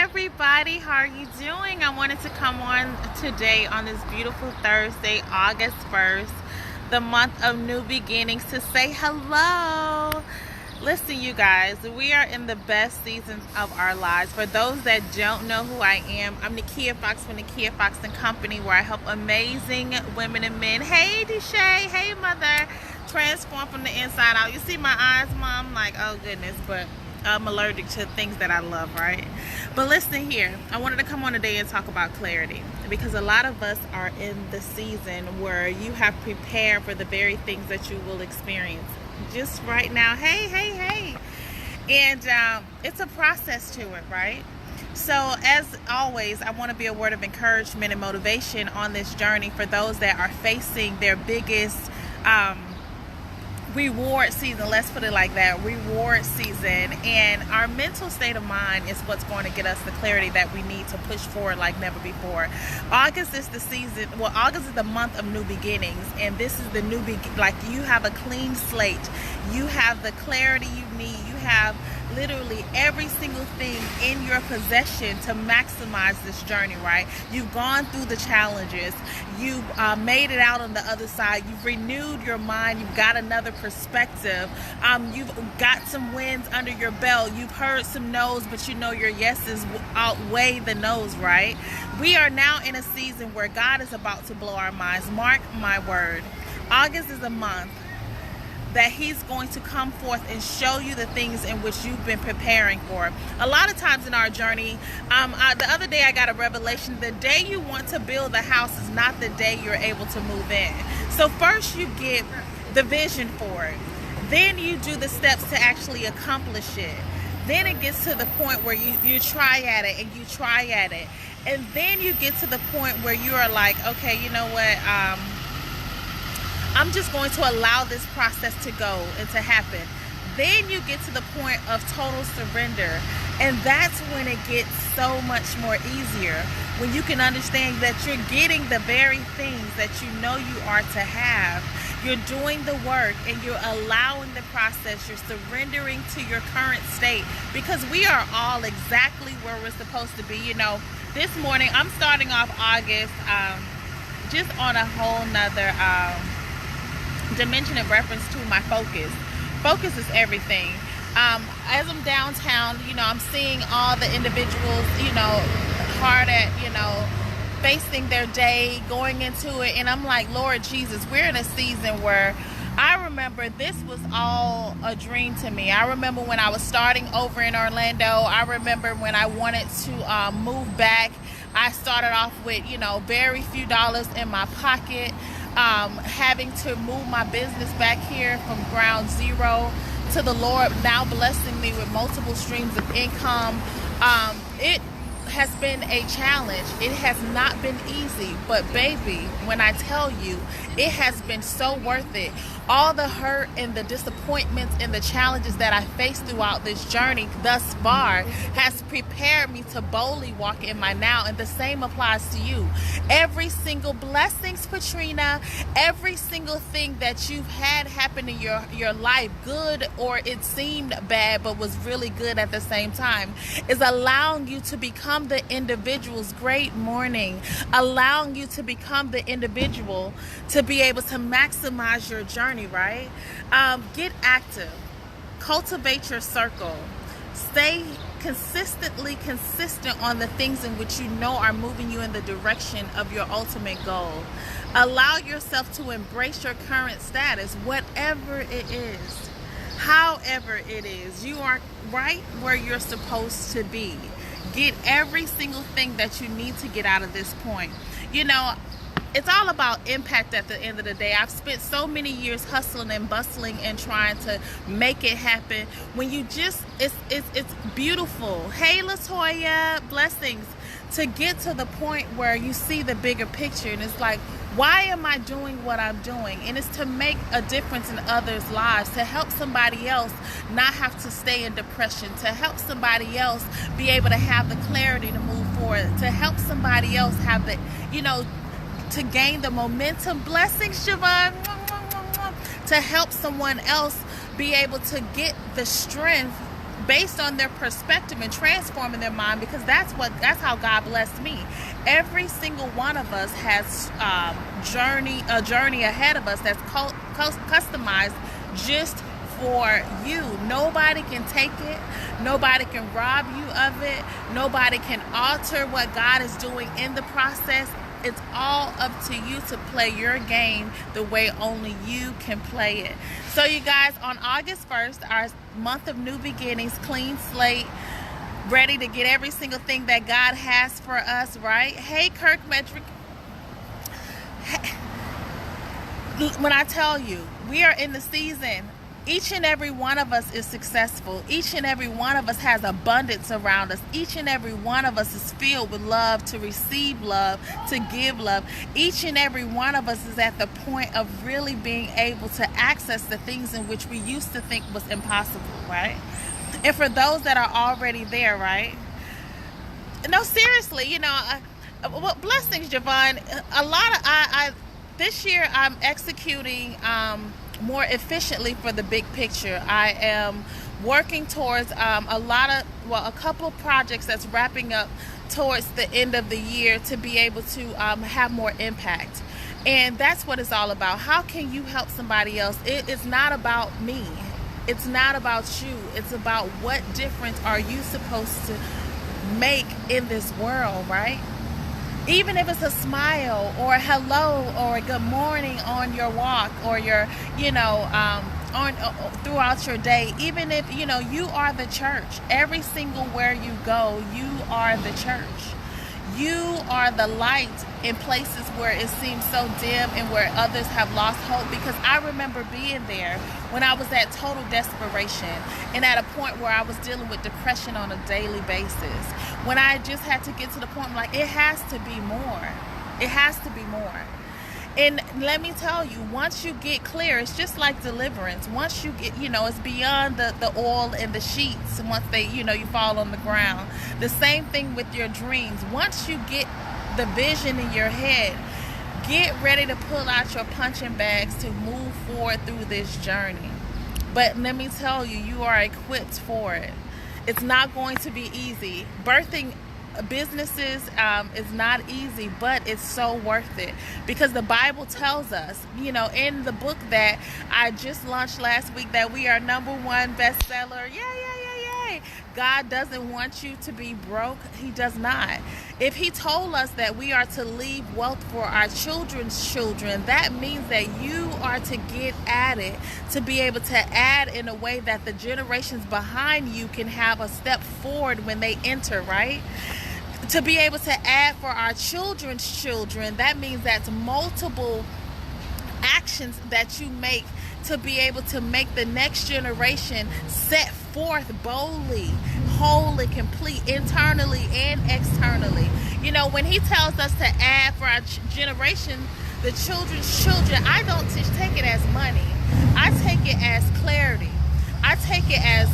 everybody, how are you doing? I wanted to come on today on this beautiful Thursday, August 1st, the month of new beginnings, to say hello. Listen, you guys, we are in the best seasons of our lives. For those that don't know who I am, I'm Nekia Foxx from Nekia Foxx & Company, where I help amazing women and men. Hey, Deshay. Hey, mother. Transform from the inside out. You see my eyes, Mom? Like, oh, goodness, but I'm allergic to things that I love, right? But listen here, I wanted to come on today and talk about clarity, because a lot of us are in the season where you have prepared for the very things that you will experience just right now. Hey. And it's a process to it, right? So as always, I want to be a word of encouragement and motivation on this journey for those that are facing their biggest reward season. Let's put it like that, reward season. And our mental state of mind is what's going to get us the clarity that we need to push forward like never before. August is the season, well, August is the month of new beginnings, and this is the like you have a clean slate, you have the clarity you need, you have literally every single thing in your possession to maximize this journey, right? You've gone through the challenges, you've made it out on the other side, you've renewed your mind, you've got another perspective, you've got some wins under your belt, you've heard some no's, but you know your yeses outweigh the no's, right? We are now in a season where God is about to blow our minds. Mark my word, August is a month that he's going to come forth and show you the things in which you've been preparing for. A lot of times in our journey, the other day I got a revelation: the day you want to build a house is not the day you're able to move in. So first you get the vision for it, then you do the steps to actually accomplish it, then it gets to the point where you try at it and you try at it, and then you get to the point where you are like, okay, you know what, I'm just going to allow this process to go and to happen. Then you get to the point of total surrender. And that's when it gets so much more easier. When you can understand that you're getting the very things that you know you are to have. You're doing the work and you're allowing the process. You're surrendering to your current state, because we are all exactly where we're supposed to be. You know, this morning I'm starting off August just on a whole nother dimension in reference to my focus. Focus is everything. As I'm downtown, you know, I'm seeing all the individuals, you know, hard at, you know, facing their day, going into it, and I'm like, Lord Jesus, we're in a season where I remember this was all a dream to me. I remember when I was starting over in Orlando. I remember when I wanted to move back. I started off with, you know, very few dollars in my pocket. Having to move my business back here from ground zero to the Lord now blessing me with multiple streams of income. It has been a challenge. It has not been easy, but baby, when I tell you, it has been so worth it. All the hurt and the disappointments and the challenges that I faced throughout this journey thus far has prepared me to boldly walk in my now, and the same applies to you. Every single blessings, Patrina, every single thing that you've had happen in your life, good or it seemed bad but was really good at the same time, is allowing you to become the individuals, great morning, allowing you to become the individual to be able to maximize your journey, right? Get active, cultivate your circle, stay consistent on the things in which you know are moving you in the direction of your ultimate goal. Allow yourself to embrace your current status, whatever it is, however it is. You are right where you're supposed to be. Get every single thing that you need to get out of this point. You know, it's all about impact at the end of the day. I've spent so many years hustling and bustling and trying to make it happen. When you just, it's beautiful. Hey, Latoya, blessings. To get to the point where you see the bigger picture, and it's like, why am I doing what I'm doing? And it's to make a difference in others' lives, to help somebody else not have to stay in depression, to help somebody else be able to have the clarity to move forward, to help somebody else have the, you know, to gain the momentum. Blessings, Siobhan. To help someone else be able to get the strength based on their perspective and transforming their mind, because that's how God blessed me. Every single one of us has a journey ahead of us that's customized just for you. Nobody can take it. Nobody can rob you of it. Nobody can alter what God is doing in the process. It's all up to you to play your game the way only you can play it. So you guys, on August 1st, our month of new beginnings, clean slate, ready to get every single thing that God has for us, right? Hey, Kirk Metric. When I tell you, we are in the season. Each and every one of us is successful. Each and every one of us has abundance around us. Each and every one of us is filled with love, to receive love, to give love. Each and every one of us is at the point of really being able to access the things in which we used to think was impossible, right? And for those that are already there, right? No, seriously, well, blessings, Javon. This year I'm executing more efficiently for the big picture. I am working towards a couple of projects that's wrapping up towards the end of the year to be able to have more impact. And that's what it's all about. How can you help somebody else? It's not about me. It's not about you. It's about what difference are you supposed to make in this world, right? Even if it's a smile or a hello or a good morning on your walk or your, throughout your day. Even if, you are the church. Every single where you go, you are the church. You are the light in places where it seems so dim and where others have lost hope. Because I remember being there when I was at total desperation and at a point where I was dealing with depression on a daily basis. When I just had to get to the point like, it has to be more. It has to be more. And let me tell you, once you get clear, it's just like deliverance. Once you get, it's beyond the oil and the sheets. Once they, you fall on the ground. The same thing with your dreams. Once you get the vision in your head, get ready to pull out your punching bags to move forward through this journey. But let me tell you, you are equipped for it. It's not going to be easy. Birthing businesses is not easy, but it's so worth it, because the Bible tells us, in the book that I just launched last week, that we are #1 bestseller. Yay. God doesn't want you to be broke. He does not. If he told us that we are to leave wealth for our children's children, that means that you are to get at it, to be able to add in a way that the generations behind you can have a step forward when they enter, right? To be able to add for our children's children, that means that's multiple actions that you make to be able to make the next generation set forth boldly, wholly, complete, internally and externally. When he tells us to add for our generation, the children's children, I don't take it as money. I take it as clarity. I take it as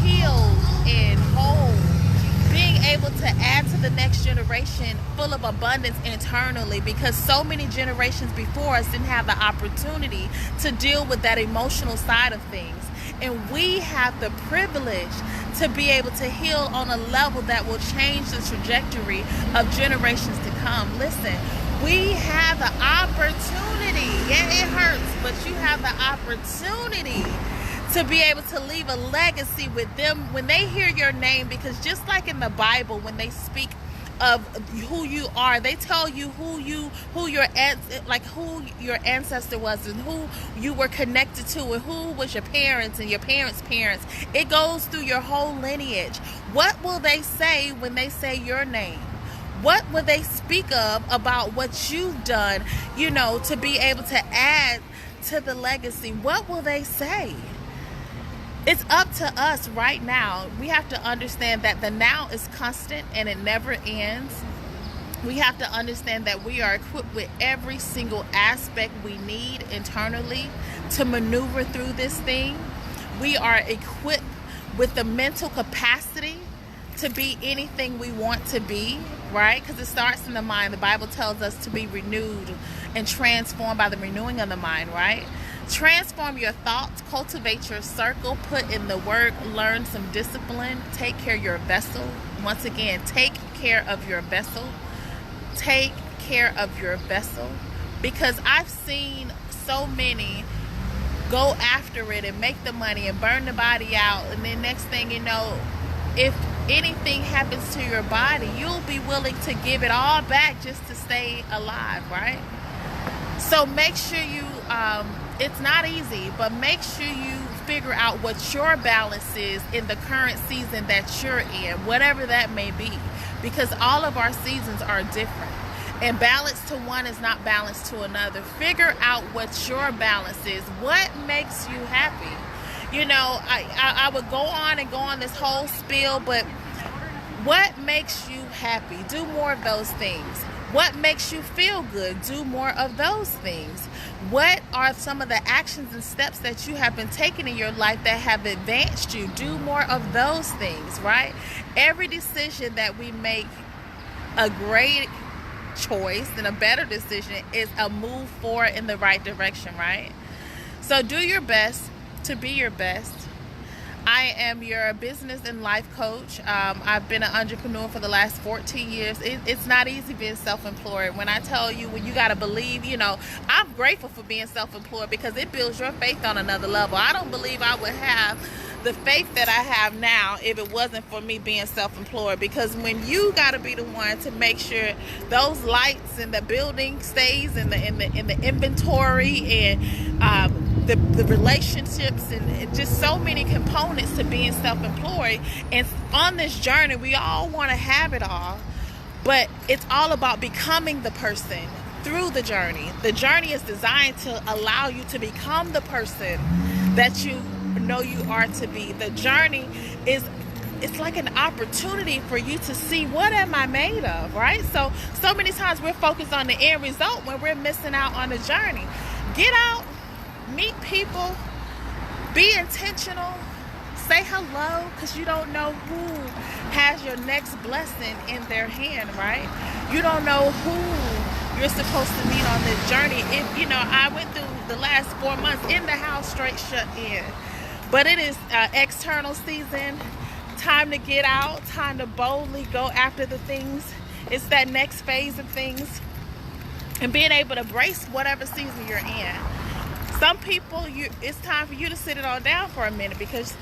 healed and whole. Being able to add to the next generation full of abundance internally, because so many generations before us didn't have the opportunity to deal with that emotional side of things. And we have the privilege to be able to heal on a level that will change the trajectory of generations to come. Listen, we have the opportunity. Yeah, it hurts, but you have the opportunity to be able to leave a legacy with them when they hear your name. Because just like in the Bible, when they speak of who you are, they tell you who your ancestor was, and who you were connected to, and who was your parents and your parents' parents. It goes through your whole lineage. What will they say when they say your name? What will they speak of about what you've done, to be able to add to the legacy? What will they say? It's up to us right now. We have to understand that the now is constant and it never ends. We have to understand that we are equipped with every single aspect we need internally to maneuver through this thing. We are equipped with the mental capacity to be anything we want to be, right? Because it starts in the mind. The Bible tells us to be renewed and transformed by the renewing of the mind, right? Transform your thoughts, cultivate your circle, put in the work, learn some discipline, take care of your vessel. Once again, take care of your vessel. Take care of your vessel. Because I've seen so many go after it and make the money and burn the body out, and then next thing you know, if anything happens to your body, you'll be willing to give it all back just to stay alive, right? So make sure you, it's not easy, but make sure you figure out what your balance is in the current season that you're in, whatever that may be, because all of our seasons are different. And balance to one is not balance to another. Figure out what your balance is. What makes you happy? You know, I would go on and go on this whole spiel, but what makes you happy? Do more of those things. What makes you feel good? Do more of those things. What are some of the actions and steps that you have been taking in your life that have advanced you? Do more of those things, right? Every decision that we make, a great choice and a better decision, is a move forward in the right direction, right? So do your best to be your best. I am your business and life coach. I've been an entrepreneur for the last 14 years. It's not easy being self-employed. When I tell you, when you got to believe, you know, I'm grateful for being self-employed because it builds your faith on another level. I don't believe I would have the faith that I have now if it wasn't for me being self-employed, because when you got to be the one to make sure those lights in the building stays in the inventory, and the relationships, and just so many components to being self-employed. And on this journey, we all want to have it all, but it's all about becoming the person through the journey. The journey is designed to allow you to become the person that you know you are to be. The journey is, it's like an opportunity for you to see, what am I made of, right? So many times we're focused on the end result when we're missing out on the journey. Get out, meet people, be intentional, say hello, because you don't know who has your next blessing in their hand, right? You don't know who you're supposed to meet on this journey. If you know, I went through the last 4 months in the house straight shut in, but it is external season. Time to get out, time to boldly go after the things. It's that next phase of things, and being able to embrace whatever season you're in. Some people, it's time for you to sit it all down for a minute, because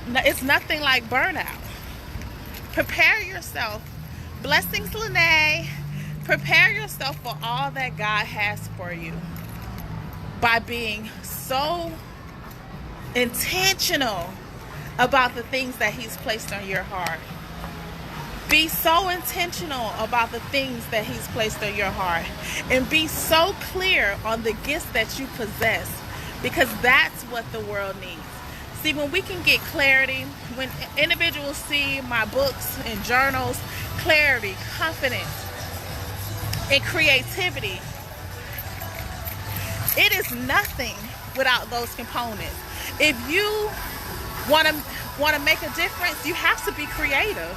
it's nothing like burnout. Prepare yourself. Blessings, Lene. Prepare yourself for all that God has for you by being so intentional about the things that He's placed on your heart. Be so intentional about the things that He's placed on your heart, and be so clear on the gifts that you possess, because that's what the world needs. See, when we can get clarity, when individuals see my books and journals, clarity, confidence, and creativity, it is nothing without those components. If you want to make a difference, you have to be creative.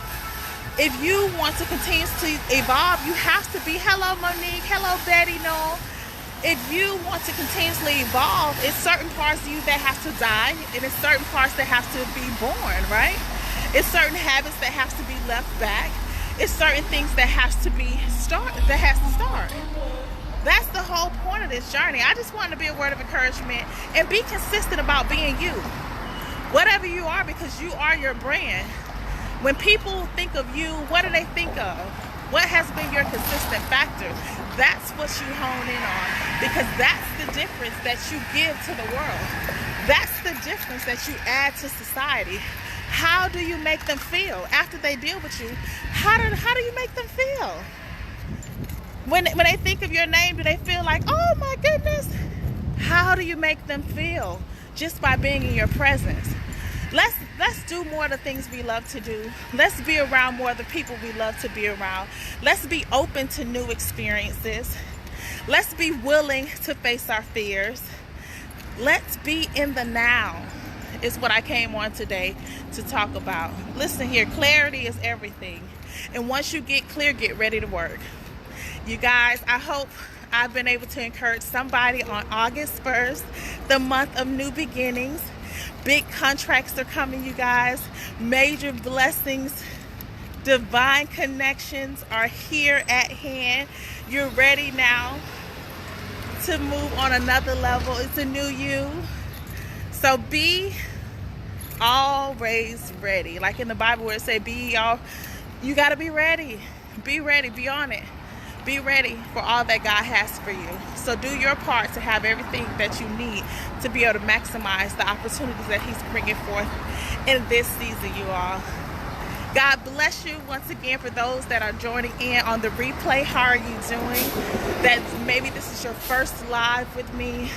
If you want to continue to evolve, you have to be, hello Monique, hello Betty, no. If you want to continuously evolve, it's certain parts of you that have to die, and it's certain parts that have to be born, right? It's certain habits that have to be left back. It's certain things that has to start. That's the whole point of this journey. I just wanted to be a word of encouragement, and be consistent about being you. Whatever you are, because you are your brand. When people think of you, what do they think of? What has been your consistent factor? That's what you hone in on, because that's the difference that you give to the world. That's the difference that you add to society. How do you make them feel after they deal with you? How do you make them feel? When they think of your name, do they feel like, oh my goodness? How do you make them feel? Just by being in your presence. Let's do more of the things we love to do. Let's be around more of the people we love to be around. Let's be open to new experiences. Let's be willing to face our fears. Let's be in the now, is what I came on today to talk about. Listen here, clarity is everything. And once you get clear, get ready to work. You guys, I hope I've been able to encourage somebody on August 1st, the month of new beginnings. Big contracts are coming, you guys. Major blessings, divine connections are here at hand. You're ready now to move on another level. It's a new you. So be always ready. Like in the Bible where it say be all, you got to be ready. Be ready. Be on it. Be ready for all that God has for you. So do your part to have everything that you need to be able to maximize the opportunities that He's bringing forth in this season, you all. God bless you once again. For those that are joining in on the replay, how are you doing? That maybe this is your first live with me.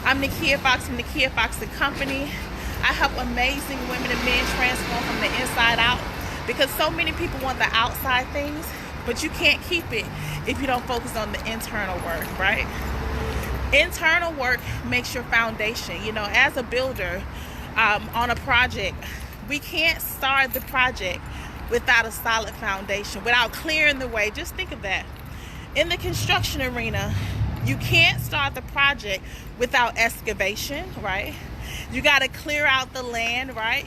I'm Nekia Foxx from Nekia Foxx & Company. I help amazing women and men transform from the inside out, because so many people want the outside things, but you can't keep it if you don't focus on the internal work, right? Internal work makes your foundation. You know, as a builder on a project, we can't start the project without a solid foundation, without clearing the way. Just think of that. In the construction arena, you can't start the project without excavation, right? You got to clear out the land, right?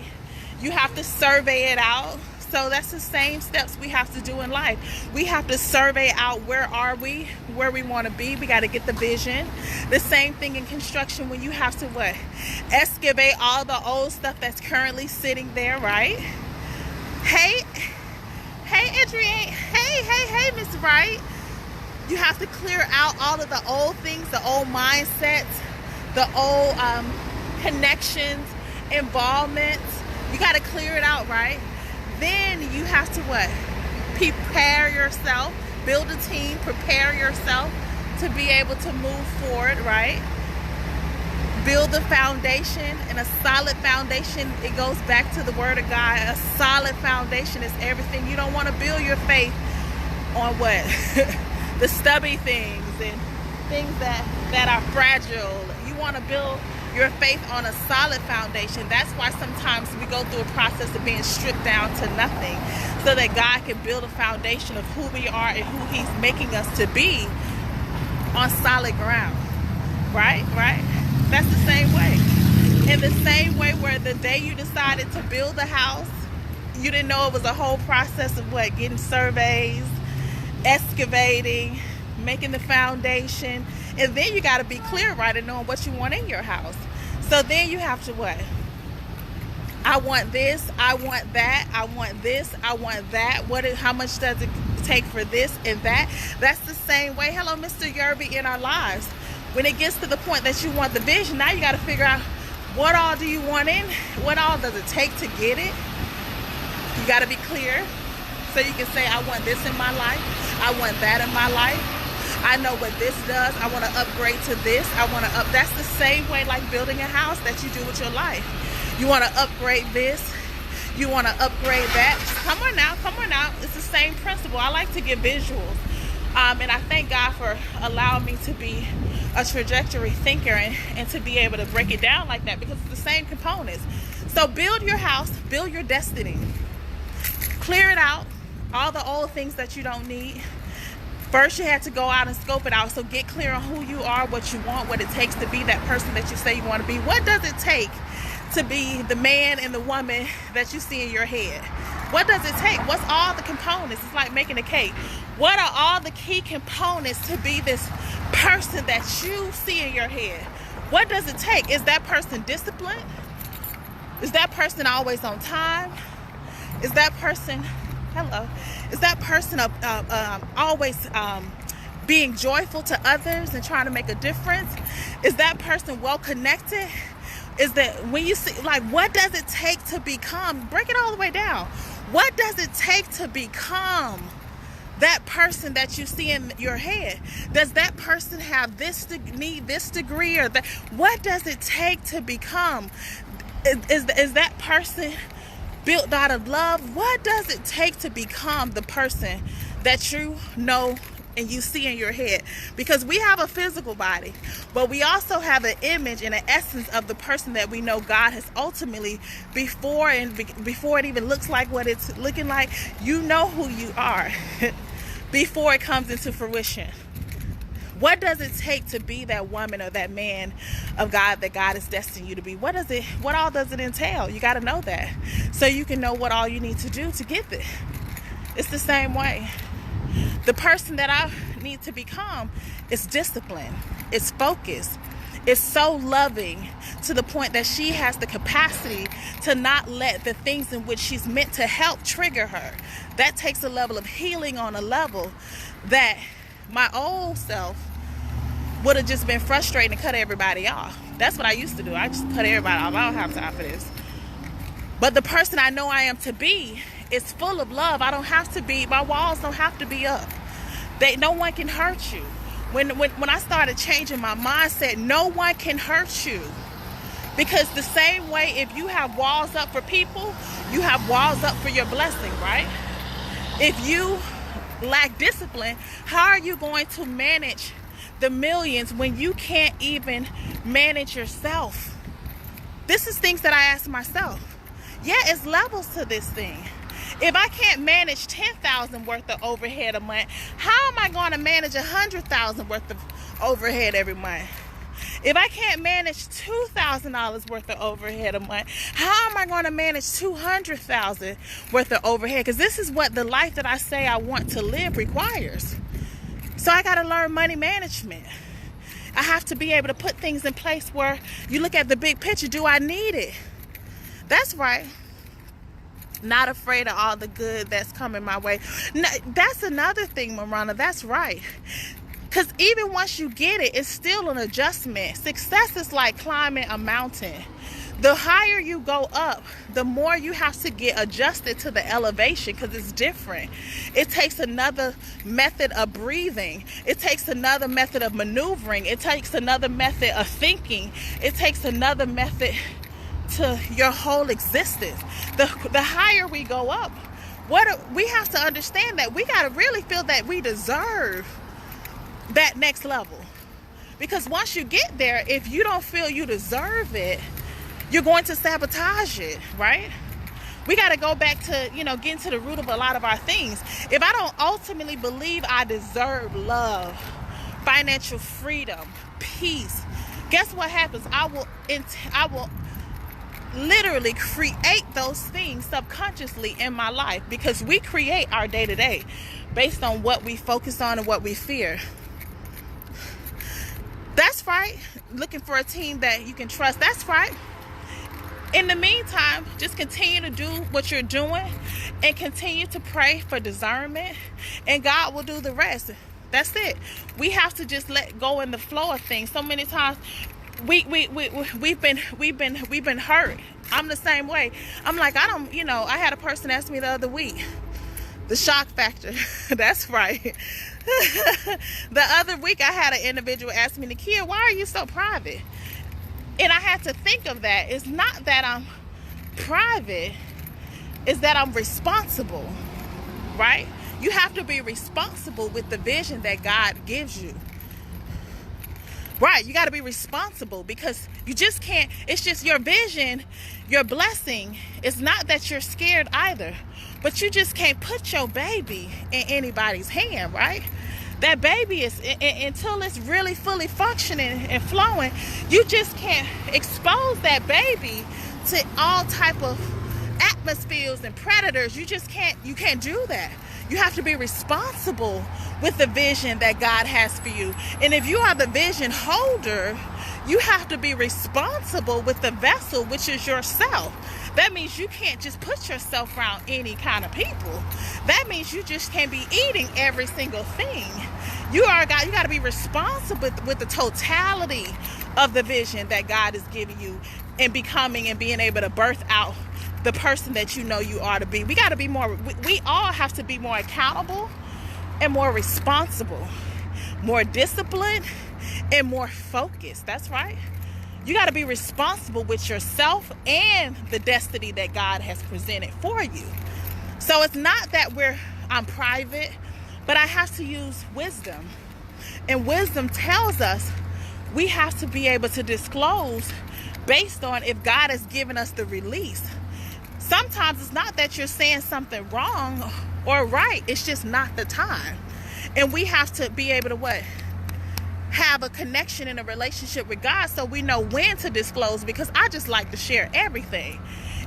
You have to survey it out. So that's the same steps we have to do in life. We have to survey out where are we, where we want to be. We got to get the vision. The same thing in construction when you have to what? Excavate all the old stuff that's currently sitting there, right? Hey, Adrienne. Hey, Miss Wright. You have to clear out all of the old things, the old mindsets, the old connections, involvements. You got to clear it out, right? Then you have to what? Prepare yourself, build a team, prepare yourself to be able to move forward, right? Build a foundation, and a solid foundation, it goes back to the Word of God. A solid foundation is everything. You don't want to build your faith on what? The stubby things and things that are fragile. You want to build your faith on a solid foundation. That's why sometimes we go through a process of being stripped down to nothing, so that God can build a foundation of who we are and who He's making us to be on solid ground. Right? That's the same way. In the same way where the day you decided to build a house, you didn't know it was a whole process of what? Getting surveys, excavating, making the foundation. And then you got to be clear, right, and knowing what you want in your house. So then you have to what? I want this, I want that, I want this, I want that. How much does it take for this and that? That's the same way. Hello, Mr. Yerby, in our lives. When it gets to the point that you want the vision, now you got to figure out what all do you want in? What all does it take to get it? You got to be clear so you can say, I want this in my life. I want that in my life. I know what this does. I want to upgrade to this. That's the same way like building a house that you do with your life. You want to upgrade this. You want to upgrade that. Come on now. It's the same principle. I like to give visuals. And I thank God for allowing me to be a trajectory thinker and to be able to break it down like that, because it's the same components. So build your house, build your destiny. Clear it out, all the old things that you don't need. First, you had to go out and scope it out. So get clear on who you are, what you want, what it takes to be that person that you say you want to be. What does it take to be the man and the woman that you see in your head? What does it take? What's all the components? It's like making a cake. What are all the key components to be this person that you see in your head? What does it take? Is that person disciplined? Is that person always on time? Is that person... Hello. Is that person always being joyful to others and trying to make a difference? Is that person well connected? Is that when you see, like, what does it take to become? Break it all the way down. What does it take to become that person that you see in your head? Does that person have need this degree or that? What does it take to become? Is that person built out of love? What does it take to become the person that you know and you see in your head? Because we have a physical body, but we also have an image and an essence of the person that we know God has ultimately, before it even looks like what it's looking like. You know who you are before it comes into fruition. What does it take to be that woman or that man of God that God has destined you to be? What all does it entail? You got to know that so you can know what all you need to do to get there. It's the same way. The person that I need to become is disciplined. It's focused. It's so loving to the point that she has the capacity to not let the things in which she's meant to help trigger her. That takes a level of healing on a level that my old self would have just been frustrated and cut everybody off. That's what I used to do. I just cut everybody off. I don't have time for this. But the person I know I am to be is full of love. My walls don't have to be up. No one can hurt you. When I started changing my mindset, no one can hurt you. Because the same way, if you have walls up for people, you have walls up for your blessing, right? If you lack discipline, how are you going to manage the millions when you can't even manage yourself? This is things that I ask myself. Yeah, it's levels to this thing. If I can't manage $10,000 worth of overhead a month, how am I going to manage $100,000 worth of overhead every month? If I can't manage $2,000 worth of overhead a month, how am I going to manage $200,000 worth of overhead? Because this is what the life that I say I want to live requires. So I got to learn money management. I have to be able to put things in place where you look at the big picture. Do I need it? That's right. Not afraid of all the good that's coming my way. No, that's another thing, Marana. That's right. Because even once you get it, it's still an adjustment. Success is like climbing a mountain. The higher you go up, the more you have to get adjusted to the elevation because it's different. It takes another method of breathing. It takes another method of maneuvering. It takes another method of thinking. It takes another method to your whole existence. The higher we go up, we have to understand that we got to really feel that we deserve that next level. Because once you get there, if you don't feel you deserve it, you're going to sabotage it, right? We got to go back to, getting to the root of a lot of our things. If I don't ultimately believe I deserve love, financial freedom, peace, guess what happens? I will literally create those things subconsciously in my life, because we create our day-to-day based on what we focus on and what we fear. That's right. Looking for a team that you can trust. That's right. In the meantime, just continue to do what you're doing and continue to pray for discernment, and God will do the rest. That's it. We have to just let go in the flow of things. So many times we've been hurt. I'm the same way. I'm like, I had a person ask me the other week, the shock factor. That's right. The other week I had an individual ask me, Nekia, why are you so private? And I had to think of that. It's not that I'm private, it's that I'm responsible, right? You have to be responsible with the vision that God gives you. Right, you got to be responsible, because you just can't, it's just your vision, your blessing. It's not that you're scared either, but you just can't put your baby in anybody's hand, right? That baby is, until it's really fully functioning and flowing, you just can't expose that baby to all type of atmospheres and predators. You can't do that. You have to be responsible with the vision that God has for you. And if you are the vision holder, you have to be responsible with the vessel, which is yourself. That means you can't just put yourself around any kind of people. That means you just can't be eating every single thing. You got to be responsible with the totality of the vision that God is giving you, and becoming and being able to birth out the person that you know you are to be. We got to be more, we all have to be more accountable and more responsible, more disciplined and more focused. That's right. You got to be responsible with yourself and the destiny that God has presented for you. So it's not that I'm private, but I have to use wisdom. And wisdom tells us we have to be able to disclose based on if God has given us the release. Sometimes it's not that you're saying something wrong or right. It's just not the time. And we have to be able to what? have a connection in a relationship with God, so we know when to disclose, because I just like to share everything.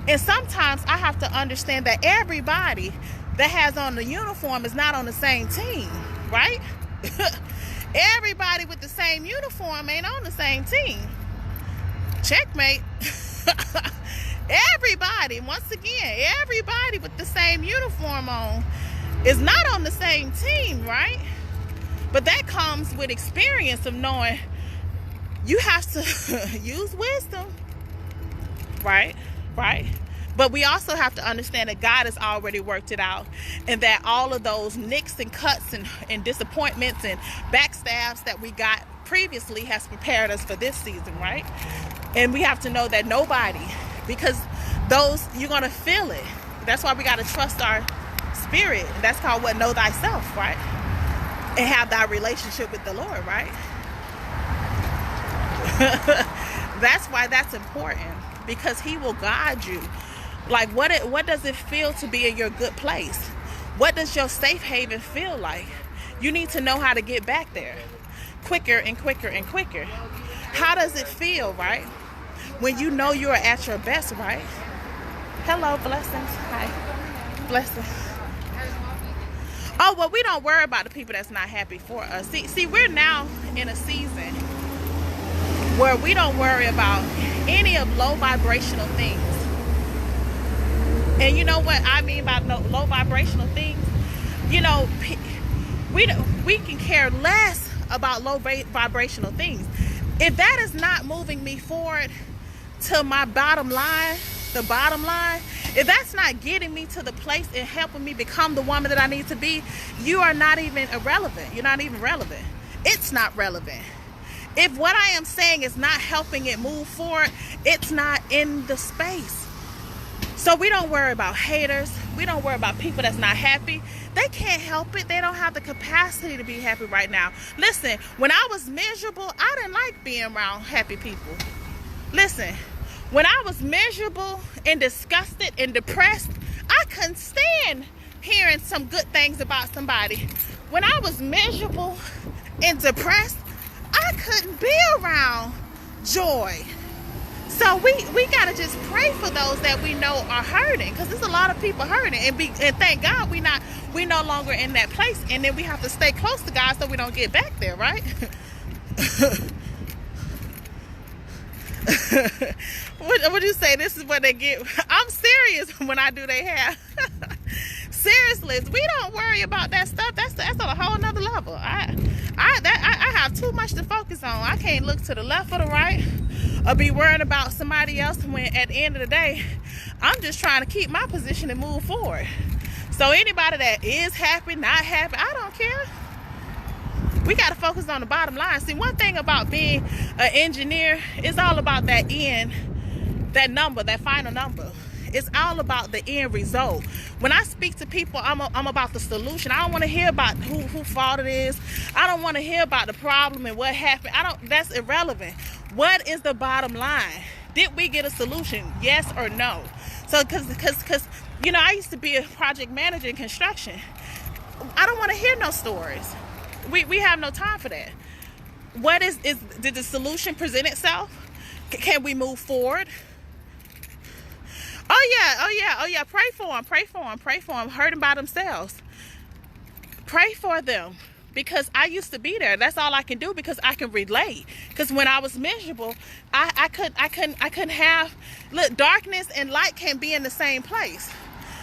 And sometimes I have to understand that everybody that has on the uniform is not on the same team, right? Everybody with the same uniform ain't on the same team. Checkmate. Everybody, once again, everybody with the same uniform on is not on the same team, right? But that comes with experience of knowing you have to use wisdom, right? Right? But we also have to understand that God has already worked it out, and that all of those nicks and cuts and disappointments and backstabs that we got previously has prepared us for this season, right? And we have to know that nobody, because those, you're going to feel it. That's why we got to trust our spirit. That's called what? Know thyself, right? And have that relationship with the Lord, right? That's why that's important, because he will guide you. Like, what does it feel to be in your good place? What does your safe haven feel like? You need to know how to get back there quicker and quicker and quicker. How does it feel, right? When you know you're at your best, right? Hello, blessings. Hi. Blessings. Oh, well, we don't worry about the people that's not happy for us. See, we're now in a season where we don't worry about any of low vibrational things. And you know what I mean by low vibrational things? You know, we can care less about low vibrational things. If that is not moving me forward to my bottom line, the bottom line, if that's not getting me to the place and helping me become the woman that I need to be, you are not even irrelevant. You're not even relevant. It's not relevant. If what I am saying is not helping it move forward, it's not in the space. So we don't worry about haters. We don't worry about people that's not happy. They can't help it. They don't have the capacity to be happy right now. Listen, when I was miserable, I didn't like being around happy people. Listen, when I was miserable and disgusted and depressed, I couldn't stand hearing some good things about somebody. When I was miserable and depressed, I couldn't be around joy. So we got to just pray for those that we know are hurting, because there's a lot of people hurting, and thank God we no longer in that place. And then we have to stay close to God so we don't get back there, right? What you say? This is what they get. I'm serious when I do their hair. Seriously, we don't worry about that stuff. That's on a whole nother level. I have too much to focus on. I can't look to the left or the right or be worrying about somebody else, when at the end of the day, I'm just trying to keep my position and move forward. So anybody that is happy, not happy, I don't care. We got to focus on the bottom line. See, one thing about being an engineer is all about that end, that number, that final number. It's all about the end result. When I speak to people, I'm about the solution. I don't want to hear about who fault it is. I don't want to hear about the problem and what happened. That's irrelevant. What is the bottom line? Did we get a solution? Yes or no? So, because you know, I used to be a project manager in construction. I don't want to hear no stories. We have no time for that. Did the solution present itself? Can we move forward? Oh yeah. Pray for them. Hurting by themselves. Pray for them. Because I used to be there. That's all I can do, because I can relate. Because when I was miserable, I couldn't have, look, darkness and light can't be in the same place.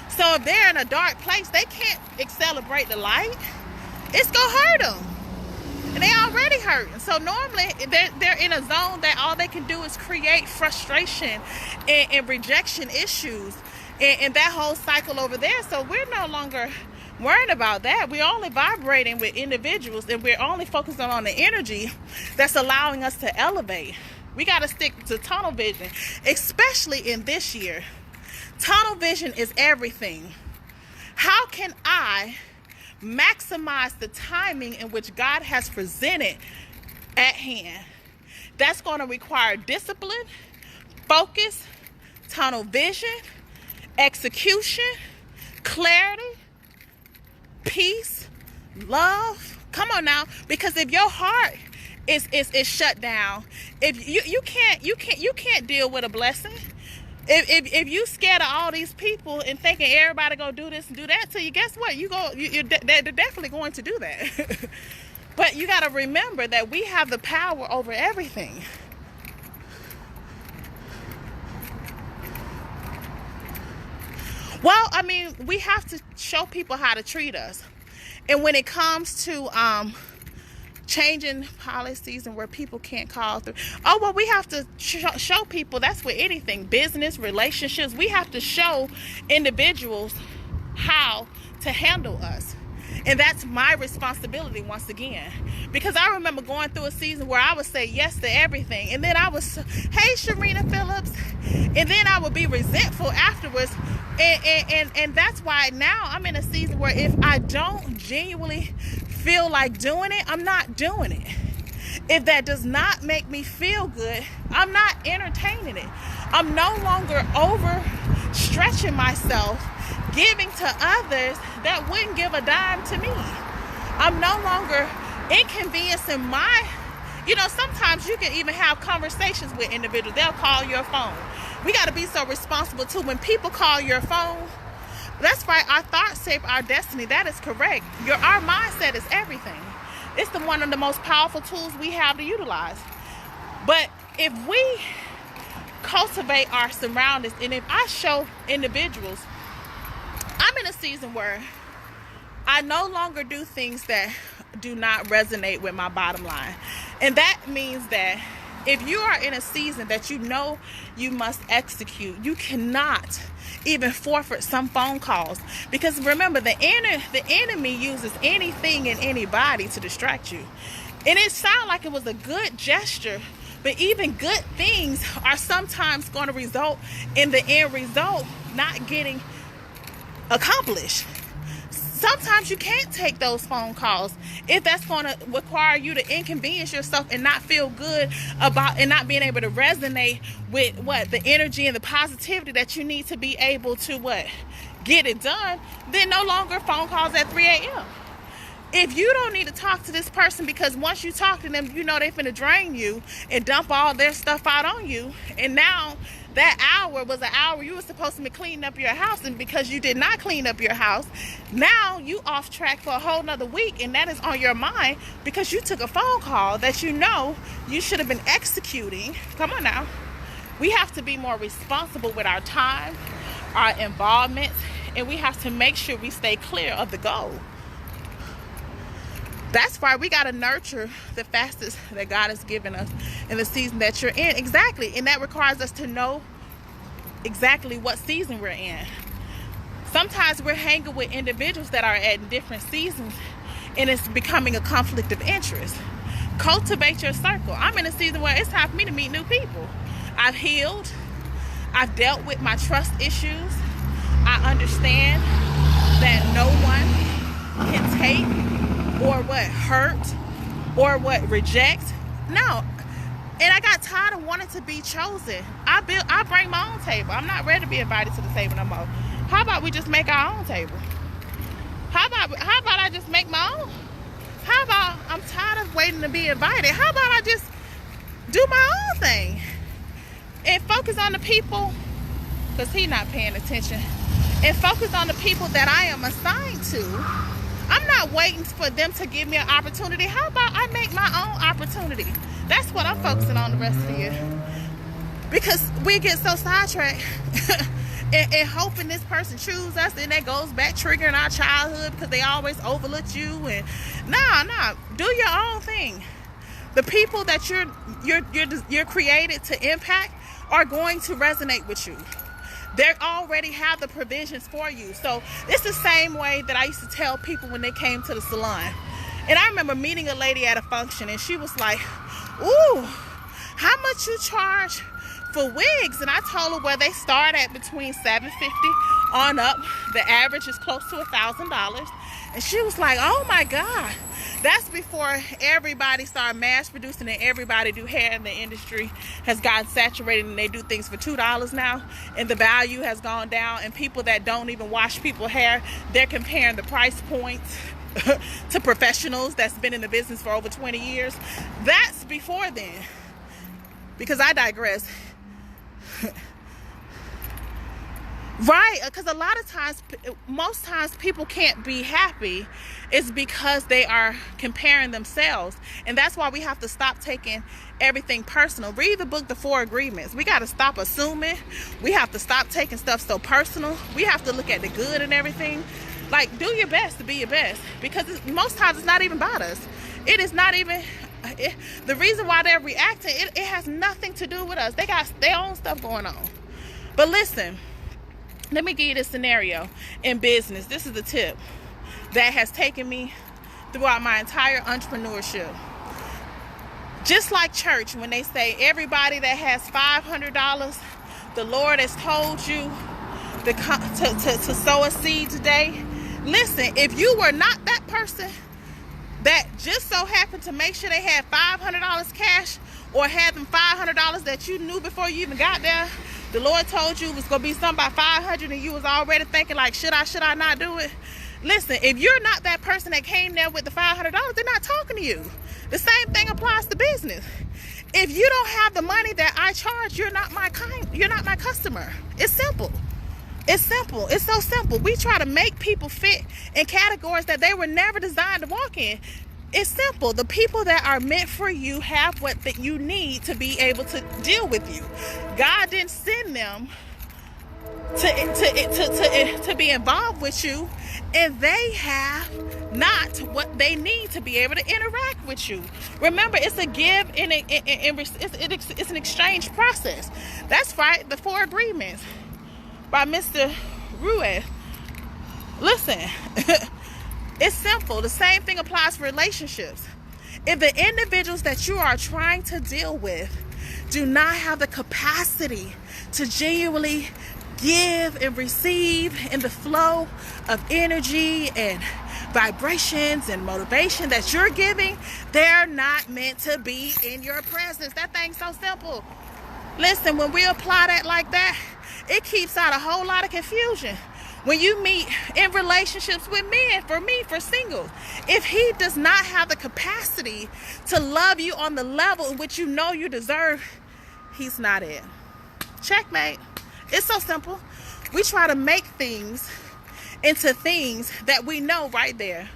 So if they're in a dark place, they can't celebrate the light. It's gonna hurt them. And they already hurting. So normally they're in a zone that all they can do is create frustration and rejection issues and that whole cycle over there. So we're no longer worrying about that. We're only vibrating with individuals, and we're only focusing on the energy that's allowing us to elevate. We got to stick to tunnel vision, especially in this year. Tunnel vision is everything. How can I maximize the timing in which God has presented at hand? That's going to require discipline, focus, tunnel vision, execution, clarity, peace, love. Come on now, because if your heart is shut down. If you can't deal with a blessing. If you scared of all these people and thinking everybody gonna do this and do that to you, guess what? They're definitely going to do that. But you got to remember that we have the power over everything. Well, I mean, we have to show people how to treat us. And when it comes to changing policies and where people can't call through, oh, well, we have to show people. That's with anything, business, relationships. We have to show individuals how to handle us. And that's my responsibility once again. Because I remember going through a season where I would say yes to everything. And then I was, hey, Sharina Phillips. And then I would be resentful afterwards. And that's why now I'm in a season where if I don't genuinely feel like doing it, I'm not doing it. If that does not make me feel good, I'm not entertaining it. I'm no longer overstretching myself, giving to others that wouldn't give a dime to me. I'm no longer inconveniencing sometimes you can even have conversations with individuals. They'll call your phone. We got to be so responsible too. When people call your phone, that's right, our thoughts shape our destiny. That is correct. Our mindset is everything. It's one of the most powerful tools we have to utilize. But if we cultivate our surroundings, and if I show individuals, I'm in a season where I no longer do things that do not resonate with my bottom line. And that means that if you are in a season that you know you must execute, you cannot even forfeit some phone calls. Because remember, the enemy uses anything and anybody to distract you. And it sounded like it was a good gesture, but even good things are sometimes going to result in the end result not getting accomplished. Sometimes you can't take those phone calls if that's going to require you to inconvenience yourself and not feel good about and not being able to resonate with the energy and the positivity that you need to be able to get it done. Then no longer phone calls at 3 a.m. If you don't need to talk to this person because once you talk to them, you know they're finna drain you and dump all their stuff out on you, and now that hour was an hour you were supposed to be cleaning up your house, and because you did not clean up your house, now you off track for a whole nother week, and that is on your mind because you took a phone call that you know you should have been executing. Come on now. We have to be more responsible with our time, our involvement, and we have to make sure we stay clear of the goal. That's why we got to nurture the fastest that God has given us in the season that you're in. Exactly. And that requires us to know exactly what season we're in. Sometimes we're hanging with individuals that are at different seasons, and it's becoming a conflict of interest. Cultivate your circle. I'm in a season where it's time for me to meet new people. I've healed. I've dealt with my trust issues. I understand that no one can take or hurt or reject. No. And I got tired of wanting to be chosen. I bring my own table. I'm not ready to be invited to the table no more. How about we just make our own table? How about I just make my own? How about I'm tired of waiting to be invited? How about I just do my own thing and focus on the people, because he's not paying attention, and focus on the people that I am assigned to. I'm not waiting for them to give me an opportunity. How about I make my own opportunity? That's what I'm focusing on the rest of the year. Because we get so sidetracked and hoping this person choose us, and that goes back triggering our childhood because they always overlooked you. And nah, do your own thing. The people that you're created to impact are going to resonate with you. They already have the provisions for you. So it's the same way that I used to tell people when they came to the salon. And I remember meeting a lady at a function, and she was like, ooh, how much you charge for wigs? And I told her, well, they start at between $750 on up. The average is close to $1,000. And she was like, oh my God. That's before everybody started mass producing and everybody do hair in the industry has gotten saturated, and they do things for $2 now, and the value has gone down, and people that don't even wash people's hair, they're comparing the price points. to professionals that's been in the business for over 20 years. That's before then. Because I digress. Right, because a lot of times, most times people can't be happy is because they are comparing themselves. And that's why we have to stop taking everything personal. Read the book, The 4 Agreements. We got to stop assuming. We have to stop taking stuff so personal. We have to look at the good and everything. Like, do your best to be your best. Because most times it's not even about us. It is not even... the reason why they're reacting, it has nothing to do with us. They got their own stuff going on. But listen... Let me give you this scenario in business. This is the tip that has taken me throughout my entire entrepreneurship. Just like church, when they say everybody that has $500, the Lord has told you to sow a seed today. Listen, if you were not that person that just so happened to make sure they had $500 cash or had them $500 that you knew before you even got there, the Lord told you it was going to be something by 500 and you was already thinking like, should I not do it? Listen, if you're not that person that came there with the $500, they're not talking to you. The same thing applies to business. If you don't have the money that I charge, you're not my customer. It's simple. It's simple. It's so simple. We try to make people fit in categories that they were never designed to walk in. It's simple. The people that are meant for you have what that you need to be able to deal with you. God didn't send them to be involved with you, and they have not what they need to be able to interact with you. Remember, it's a give and it's an exchange process. That's right. The 4 Agreements by Mr. Ruiz. Listen. It's simple. The same thing applies for relationships. If the individuals that you are trying to deal with do not have the capacity to genuinely give and receive in the flow of energy and vibrations and motivation that you're giving, they're not meant to be in your presence. That thing's so simple. Listen, when we apply that like that, it keeps out a whole lot of confusion. When you meet in relationships with men, for singles, if he does not have the capacity to love you on the level in which you know you deserve, he's not it. Checkmate. It's so simple. We try to make things into things that we know right there.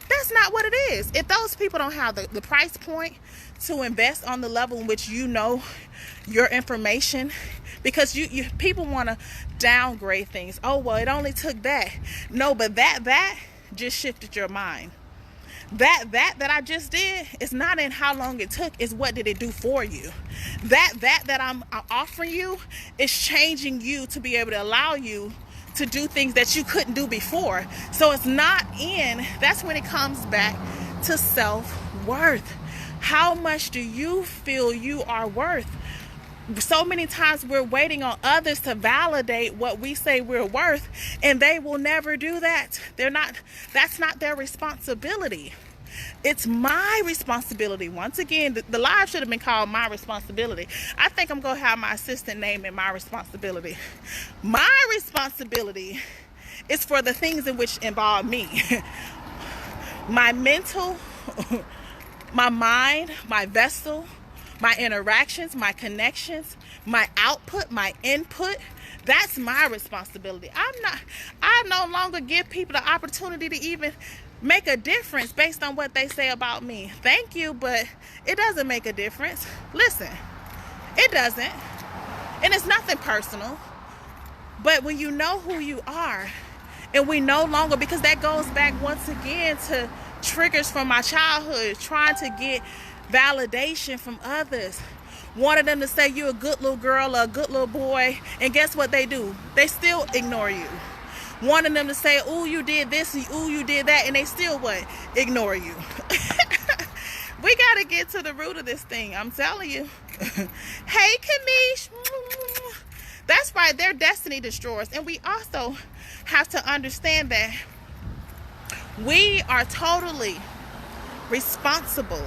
That's not what it is. If those people don't have the price point to invest on the level in which you know your information, because you people want to downgrade things. Oh, well, it only took that. No, but that just shifted your mind. That I just did is not in how long it took, is what did it do for you. That I'm offering you is changing you to be able to allow you to do things that you couldn't do before. So it's not in, that's when it comes back to self-worth. How much do you feel you are worth? So many times we're waiting on others to validate what we say we're worth, and they will never do that. That's not their responsibility. It's my responsibility. Once again, the live should have been called My Responsibility. I think I'm going to have my assistant name it My Responsibility. My responsibility is for the things in which involve me. My mental, my mind, my vessel, my interactions, my connections, my output, my input. That's my responsibility. I no longer give people the opportunity to even make a difference based on what they say about me. Thank you, but it doesn't make a difference. Listen, it doesn't. And it's nothing personal. But when you know who you are, and we no longer, because that goes back once again to triggers from my childhood, trying to get validation from others, wanted them to say you're a good little girl or a good little boy, and guess what they do? They still ignore you. Wanting them to say, ooh, you did this, ooh, you did that, and they still what? Ignore you. We got to get to the root of this thing, I'm telling you. Hey, Kamish. That's right, they're destiny destroyers. And we also have to understand that we are totally responsible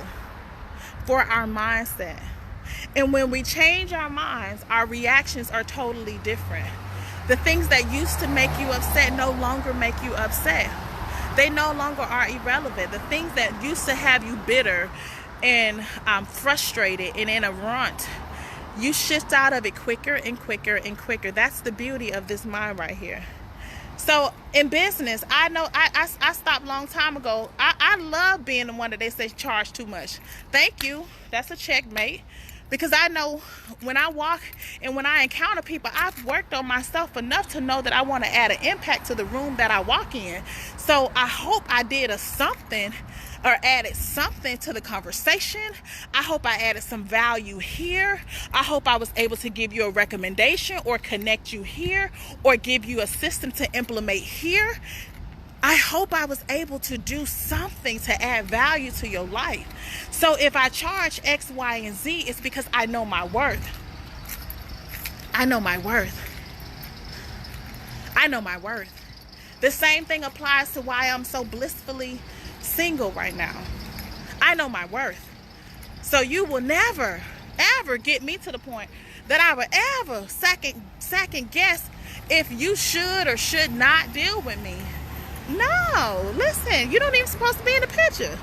for our mindset. And when we change our minds, our reactions are totally different. The things that used to make you upset no longer make you upset. They no longer are irrelevant. The things that used to have you bitter and frustrated and in a rut, you shift out of it quicker and quicker and quicker. That's the beauty of this mind right here. So in business, I know I stopped a long time ago. I love being the one that they say charge too much. Thank you. That's a checkmate. Because I know when I walk and when I encounter people, I've worked on myself enough to know that I want to add an impact to the room that I walk in. So I hope I did something or added something to the conversation. I hope I added some value here. I hope I was able to give you a recommendation or connect you here or give you a system to implement here. I hope I was able to do something to add value to your life. So if I charge X, Y, and Z, it's because I know my worth. I know my worth. I know my worth. The same thing applies to why I'm so blissfully single right now. I know my worth. So you will never, ever get me to the point that I would ever second guess if you should or should not deal with me. No, listen, you don't even supposed to be in the picture.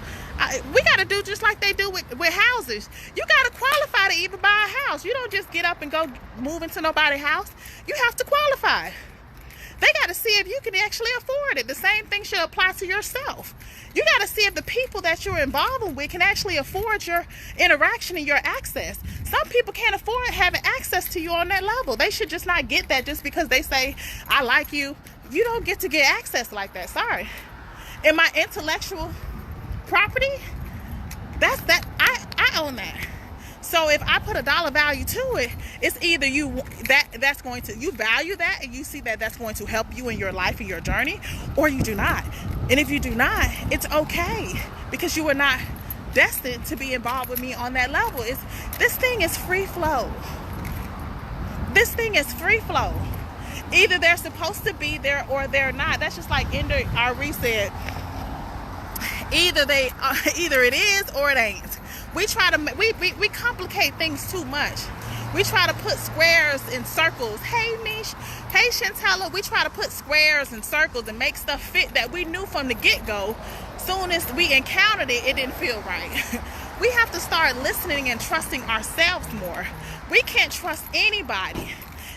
We got to do just like they do with houses. You got to qualify to even buy a house. You don't just get up and go move into nobody's house. You have to qualify. They got to see if you can actually afford it. The same thing should apply to yourself. You got to see if the people that you're involved with can actually afford your interaction and your access. Some people can't afford having access to you on that level. They should just not get that just because they say, I like you. You don't get to get access like that. Sorry. In my intellectual property, I own that. So if I put a dollar value to it, it's either you value that and you see that that's going to help you in your life and your journey, or you do not. And if you do not, it's okay, because you are not destined to be involved with me on that level. This thing is free flow. This thing is free flow. Either they're supposed to be there or they're not. That's just like Ender Ari said. Either it is or it ain't. We try to we complicate things too much. We try to put squares in circles. Hey Mish, hey Chantella, we try to put squares in circles and make stuff fit that we knew from the get-go. Soon as we encountered it, it didn't feel right. We have to start listening and trusting ourselves more. We can't trust anybody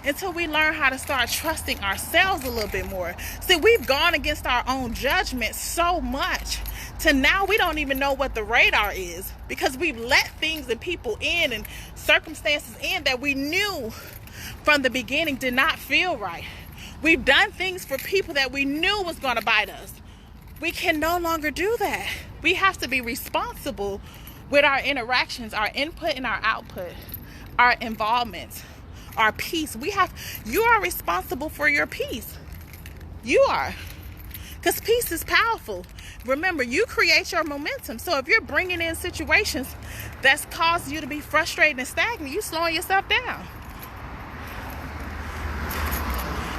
until we learn how to start trusting ourselves a little bit more. See, we've gone against our own judgment so much to now we don't even know what the radar is, because we've let things and people in and circumstances in that we knew from the beginning did not feel right. We've done things for people that we knew was going to bite us. We can no longer do that. We have to be responsible with our interactions, our input and our output, our involvement, our peace. You are responsible for your peace. You are. Because peace is powerful. Remember, you create your momentum. So if you're bringing in situations that's causing you to be frustrated and stagnant, you're slowing yourself down.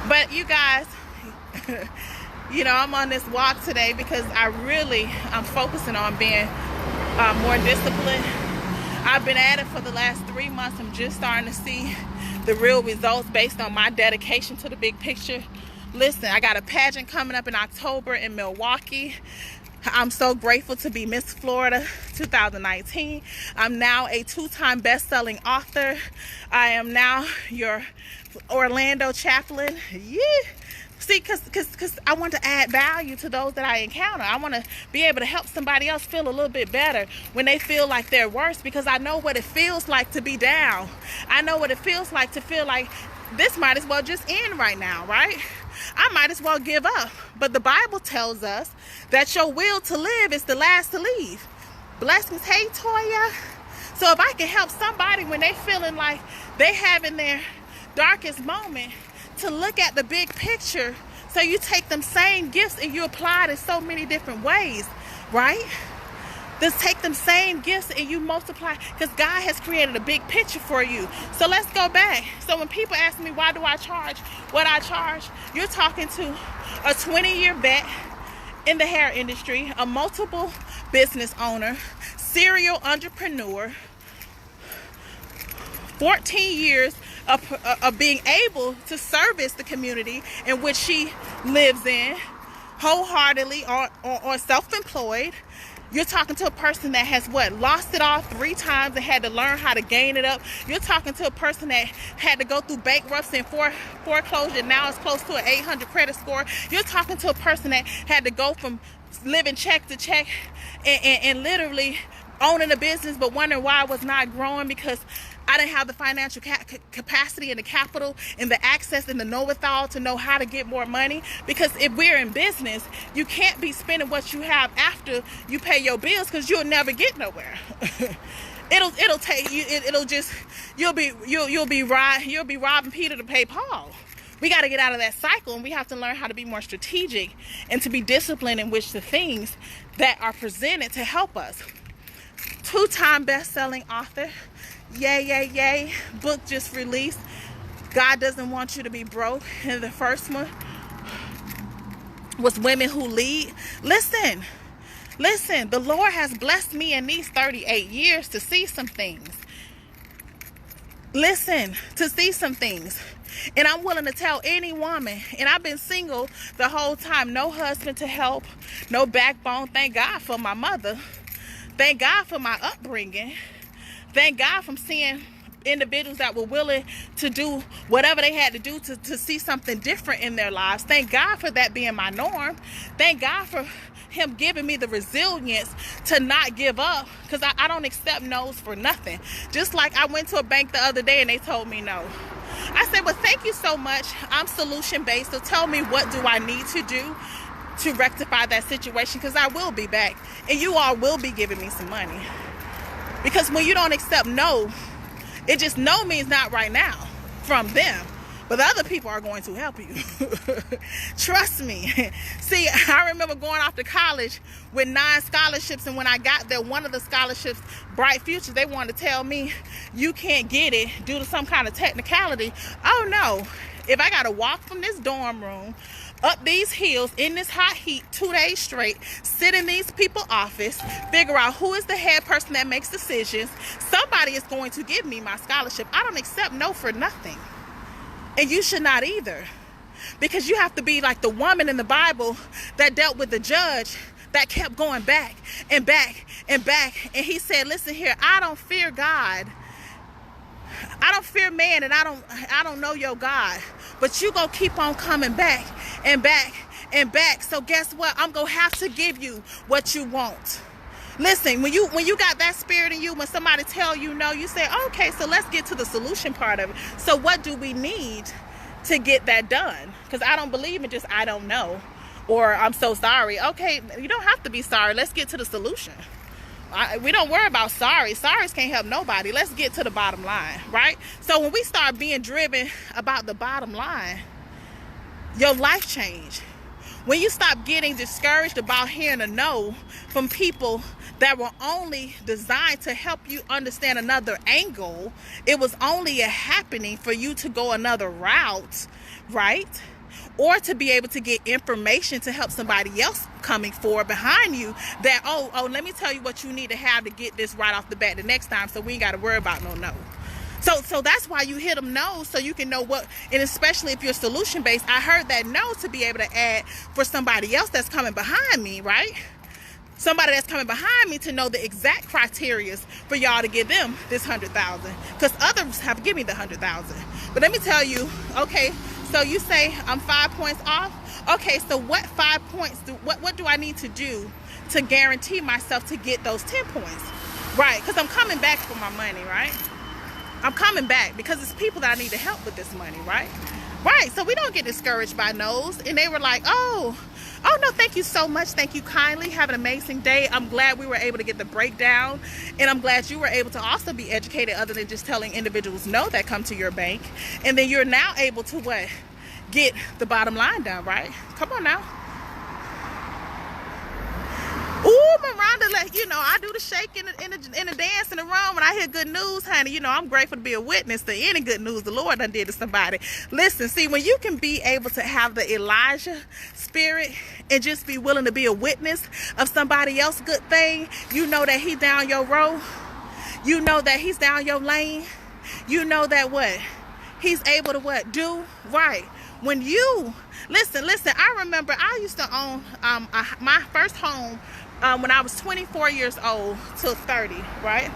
But you guys, I'm on this walk today because I'm focusing on being more disciplined. I've been at it for the last 3 months. I'm just starting to see the real results based on my dedication to the big picture. Listen, I got a pageant coming up in October in Milwaukee. I'm so grateful to be Miss Florida 2019. I'm now a 2-time best-selling author. I am now your Orlando chaplain. Yeah. See, because I want to add value to those that I encounter. I want to be able to help somebody else feel a little bit better when they feel like they're worse, because I know what it feels like to be down. I know what it feels like to feel like this might as well just end right now, right? I might as well give up. But the Bible tells us that your will to live is the last to leave. Blessings. Hey, Toya. So if I can help somebody when they feeling like they having their darkest moment, to look at the big picture, so you take them same gifts and you apply it in so many different ways, right? Just take them same gifts and you multiply, because God has created a big picture for you. So let's go back. So when people ask me, why do I charge what I charge? You're talking to a 20-year vet in the hair industry, a multiple business owner, serial entrepreneur, 14 years of being able to service the community in which she lives in, wholeheartedly or self-employed. You're talking to a person that has lost it all 3 times and had to learn how to gain it up. You're talking to a person that had to go through bankruptcy and foreclosure, now it's close to an 800 credit score. You're talking to a person that had to go from living check to check and literally owning a business but wondering why it was not growing because I didn't have the financial capacity and the capital and the access and the know-it-all to know how to get more money. Because if we're in business, you can't be spending what you have after you pay your bills because you'll never get nowhere. it'll take you. You'll be robbing Peter to pay Paul. We got to get out of that cycle, and we have to learn how to be more strategic and to be disciplined in which the things that are presented to help us. 2-time best-selling author. Yay. Book just released. God doesn't want you to be broke. And the first one was Women Who Lead. Listen. The Lord has blessed me in these 38 years to see some things. To see some things. And I'm willing to tell any woman, and I've been single the whole time, no husband to help, no backbone. Thank God for my mother. Thank God for my upbringing. Thank God for seeing individuals that were willing to do whatever they had to do to see something different in their lives. Thank God for that being my norm. Thank God for him giving me the resilience to not give up, because I don't accept no's for nothing. Just like I went to a bank the other day and they told me no. I said, well, thank you so much. I'm solution-based, so tell me what do I need to do to rectify that situation, because I will be back and you all will be giving me some money. Because when you don't accept no, it just no means not right now from them. But the other people are going to help you. Trust me. See, I remember going off to college with 9 scholarships. And when I got there, one of the scholarships, Bright Futures, they wanted to tell me, you can't get it due to some kind of technicality. Oh, no. If I got to walk from this dorm room up these hills in this hot heat 2 days straight, sit in these people's office, figure out who is the head person that makes decisions, somebody is going to give me my scholarship. I don't accept no for nothing. And you should not either. Because you have to be like the woman in the Bible that dealt with the judge that kept going back and back and back. And he said, listen here, I don't fear God. I don't fear man, and I don't know your God. But you gonna keep on coming back and back and back. So guess what? I'm gonna have to give you what you want. Listen, when you got that spirit in you, when somebody tell you no, you say, okay, so let's get to the solution part of it. So what do we need to get that done? Because I don't believe in just I don't know or I'm so sorry. Okay, you don't have to be sorry. Let's get to the solution. We don't worry about sorry. Sorries can't help nobody. Let's get to the bottom line, right? So when we start being driven about the bottom line, your life change. When you stop getting discouraged about hearing a no from people that were only designed to help you understand another angle, it was only a happening for you to go another route, right? Or to be able to get information to help somebody else coming forward behind you that, oh, let me tell you what you need to have to get this right off the bat the next time, so we ain't got to worry about no. So that's why you hit them no, so you can know what, and especially if you're solution-based, I heard that no to be able to add for somebody else that's coming behind me, right? Somebody that's coming behind me to know the exact criteria for y'all to give them this 100,000, because others have given me the 100,000. But let me tell you, okay, so you say I'm 5 points off. Okay, so what 5 points what do I need to do to guarantee myself to get those 10 points? Right, because I'm coming back for my money, right? I'm coming back because it's people that I need to help with this money, right? Right, so we don't get discouraged by no's. And they were like, oh no, thank you so much. Thank you kindly. Have an amazing day. I'm glad we were able to get the breakdown. And I'm glad you were able to also be educated other than just telling individuals no that come to your bank. And then you're now able to what? Get the bottom line down, right? Come on now. Ooh, Miranda, I do the shake in the dance in the room when I hear good news, honey. I'm grateful to be a witness to any good news the Lord done did to somebody. Listen, see, when you can be able to have the Elijah spirit and just be willing to be a witness of somebody else's good thing, you know that he's down your road. You know that he's down your lane. You know that what? He's able to what? Do right. When you Listen. I remember I used to own my first home when I was 24 years old till 30, right?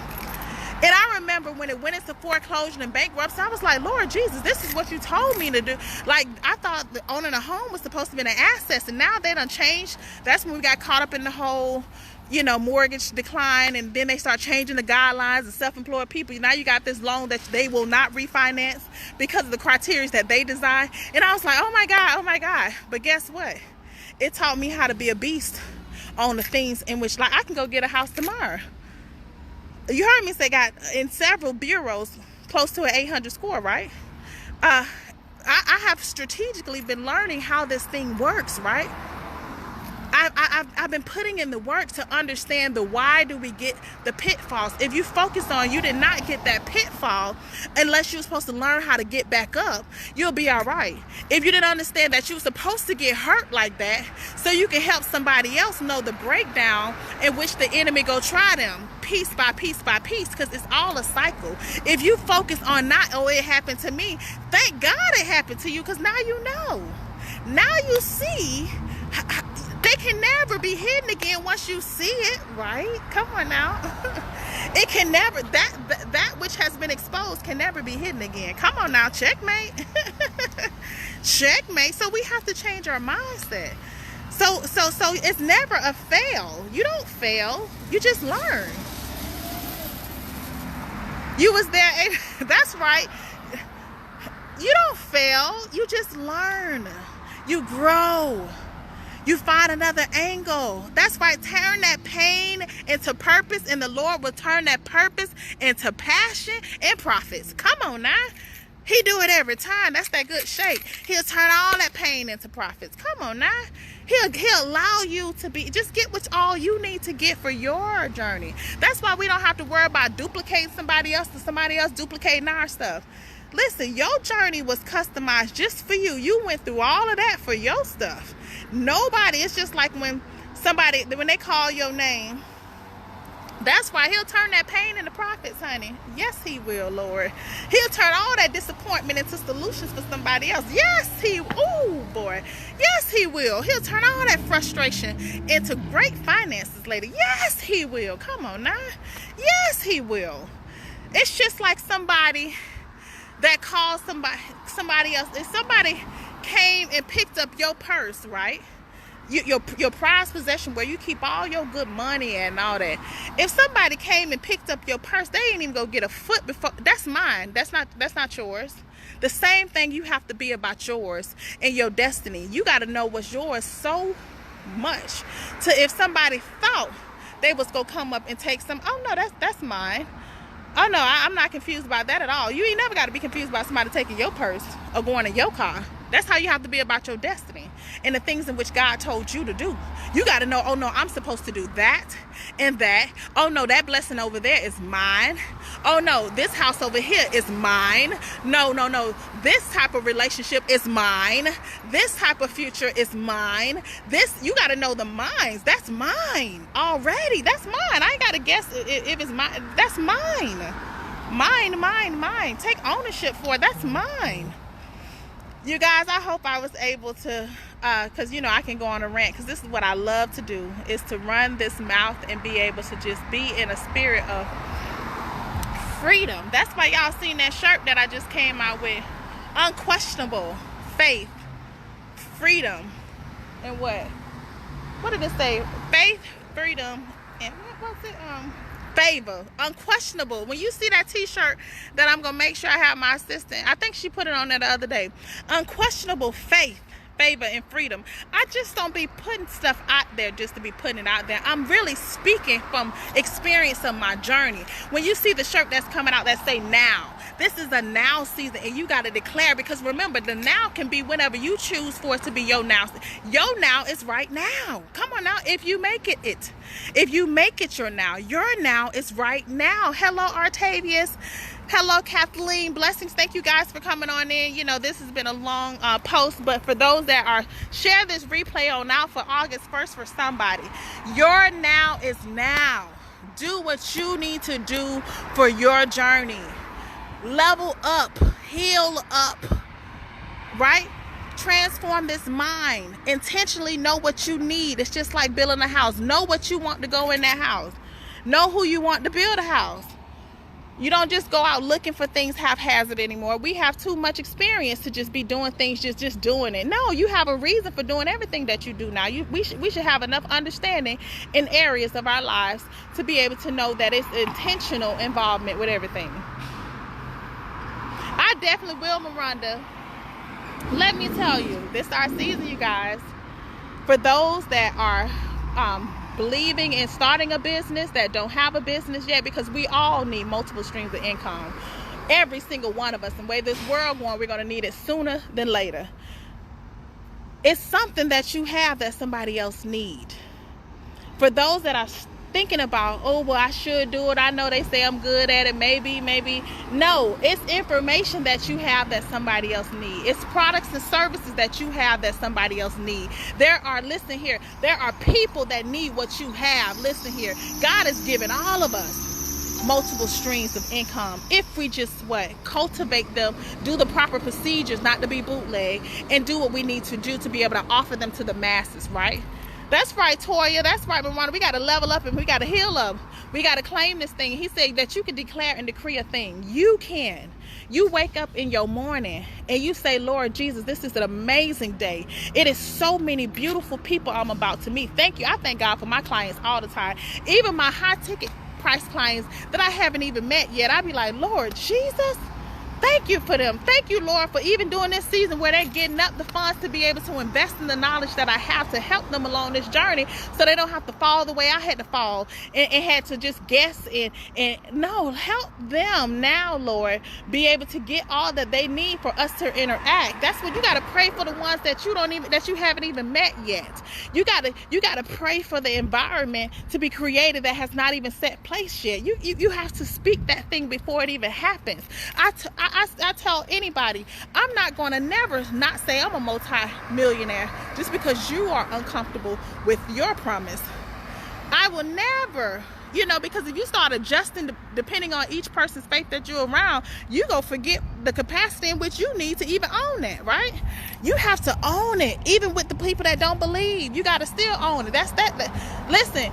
And I remember when it went into foreclosure and bankruptcy, I was like, Lord Jesus, this is what you told me to do. Like, I thought that owning a home was supposed to be an asset, and now they done changed. That's when we got caught up in the whole, mortgage decline, and then they start changing the guidelines of self-employed people. Now you got this loan that they will not refinance because of the criteria that they design. And I was like, oh my God. But guess what? It taught me how to be a beast on the things in which, like, I can go get a house tomorrow. You heard me say got in several bureaus close to an 800 score, right? I have strategically been learning how this thing works, right? I've been putting in the work to understand the why do we get the pitfalls. If you focus on you did not get that pitfall unless you were supposed to learn how to get back up, you'll be all right. If you didn't understand that you were supposed to get hurt like that so you can help somebody else know the breakdown in which the enemy go try them piece by piece by piece, because it's all a cycle. If you focus on not, oh, it happened to me, thank God it happened to you, because now you know. Now you see. They can never be hidden again once you see it, right? Come on now. It can never, that which has been exposed can never be hidden again. Come on now, checkmate. Checkmate. So we have to change our mindset. So it's never a fail. You don't fail. You just learn. You was there. That's right. You don't fail. You just learn. You grow. You find another angle. That's right. Turn that pain into purpose, and the Lord will turn that purpose into passion and profits. Come on now. He do it every time. That's that good shake. He'll turn all that pain into profits. Come on now. He'll allow you to be, just get what all you need to get for your journey. That's why we don't have to worry about duplicating somebody else duplicating our stuff. Listen, your journey was customized just for you. You went through all of that for your stuff. Nobody, it's just like when they call your name. That's why he'll turn that pain into profits, honey. Yes, he will, Lord. He'll turn all that disappointment into solutions for somebody else. Yes, oh boy. Yes, he will. He'll turn all that frustration into great finances later. Yes, he will. Come on now. Yes, he will. It's just like somebody that calls somebody else. If somebody came and picked up your purse, right? Your prized possession where you keep all your good money and all that. If somebody came and picked up your purse, they ain't even go get a foot before. That's mine. That's not yours. The same thing you have to be about yours and your destiny. You got to know what's yours so much to if somebody thought they was gonna come up and take some. Oh no, that's mine. Oh no, I'm not confused about that at all. You ain't never got to be confused about somebody taking your purse or going in your car. That's how you have to be about your destiny and the things in which God told you to do. You got to know, oh no, I'm supposed to do that and that. Oh no, that blessing over there is mine. Oh no, this house over here is mine. No. This type of relationship is mine. This type of future is mine. You got to know the mines. That's mine already. That's mine. I ain't got to guess if it's mine. That's mine. Mine. Take ownership for it. That's mine. You guys, I hope I was able to, because, I can go on a rant, because this is what I love to do, is to run this mouth and be able to just be in a spirit of freedom. That's why y'all seen that shirt that I just came out with. Unquestionable faith, freedom, and what? What did it say? Faith, freedom, and what was it? Favor. Unquestionable. When you see that t-shirt that I'm gonna make sure I have my assistant, I think she put it on there the other day. Unquestionable faith, favor, and freedom. I just don't be putting stuff out there just to be putting it out there. I'm really speaking from experience of my journey. When you see the shirt that's coming out that say now, this is a now season, and you got to declare, because remember, the now can be whenever you choose for it to be your now. Your now is right now. Come on now. If you make it. If you make it your now is right now. Hello, Artavius. Hello, Kathleen. Blessings. Thank you guys for coming on in. This has been a long post, but for those that are, share this replay on out for August 1st for somebody. Your now is now. Do what you need to do for your journey. Level up, heal up, right? transform this mind. Intentionally know what you need. It's just like building a house. Know what you want to go in that house. Know who you want to build a house. You don't just go out looking for things haphazard anymore. We have too much experience to just be doing things, just doing it. No, you have a reason for doing everything that you do now. We should have enough understanding in areas of our lives to be able to know that it's intentional involvement with everything. I definitely will, Miranda. Let me tell you, this is our season, you guys. For those that are believing in starting a business, that don't have a business yet, because we all need multiple streams of income. Every single one of us. And the way this world going, we're going to need it sooner than later. It's something that you have that somebody else need. For those that are thinking about, oh, well, I should do it. I know they say I'm good at it. Maybe. No, it's information that you have that somebody else need. It's products and services that you have that somebody else need. Listen here, there are people that need what you have. Listen here, God has given all of us multiple streams of income if we just cultivate them, do the proper procedures, not to be bootleg, and do what we need to do to be able to offer them to the masses, right? That's right, Toya. That's right, Miranda. We got to level up and we got to heal up. We got to claim this thing. He said that you can declare and decree a thing. You can. You wake up in your morning and you say, Lord Jesus, this is an amazing day. It is so many beautiful people I'm about to meet. Thank you. I thank God for my clients all the time. Even my high ticket price clients that I haven't even met yet. I be like, Lord Jesus, thank you for them. Thank you, Lord, for even doing this season where they're getting up the funds to be able to invest in the knowledge that I have to help them along this journey, so they don't have to fall the way I had to fall and had to just guess and no, help them now, Lord, be able to get all that they need for us to interact. That's what you got to pray for, the ones that you haven't even met yet. You got to pray for the environment to be created that has not even set place yet. You have to speak that thing before it even happens. I tell anybody, I'm not going to never not say I'm a multi-millionaire just because you are uncomfortable with your promise. I will never, because if you start adjusting depending on each person's faith that you're around, you go forget the capacity in which you need to even own that, right? You have to own it, even with the people that don't believe. You got to still own it. Listen,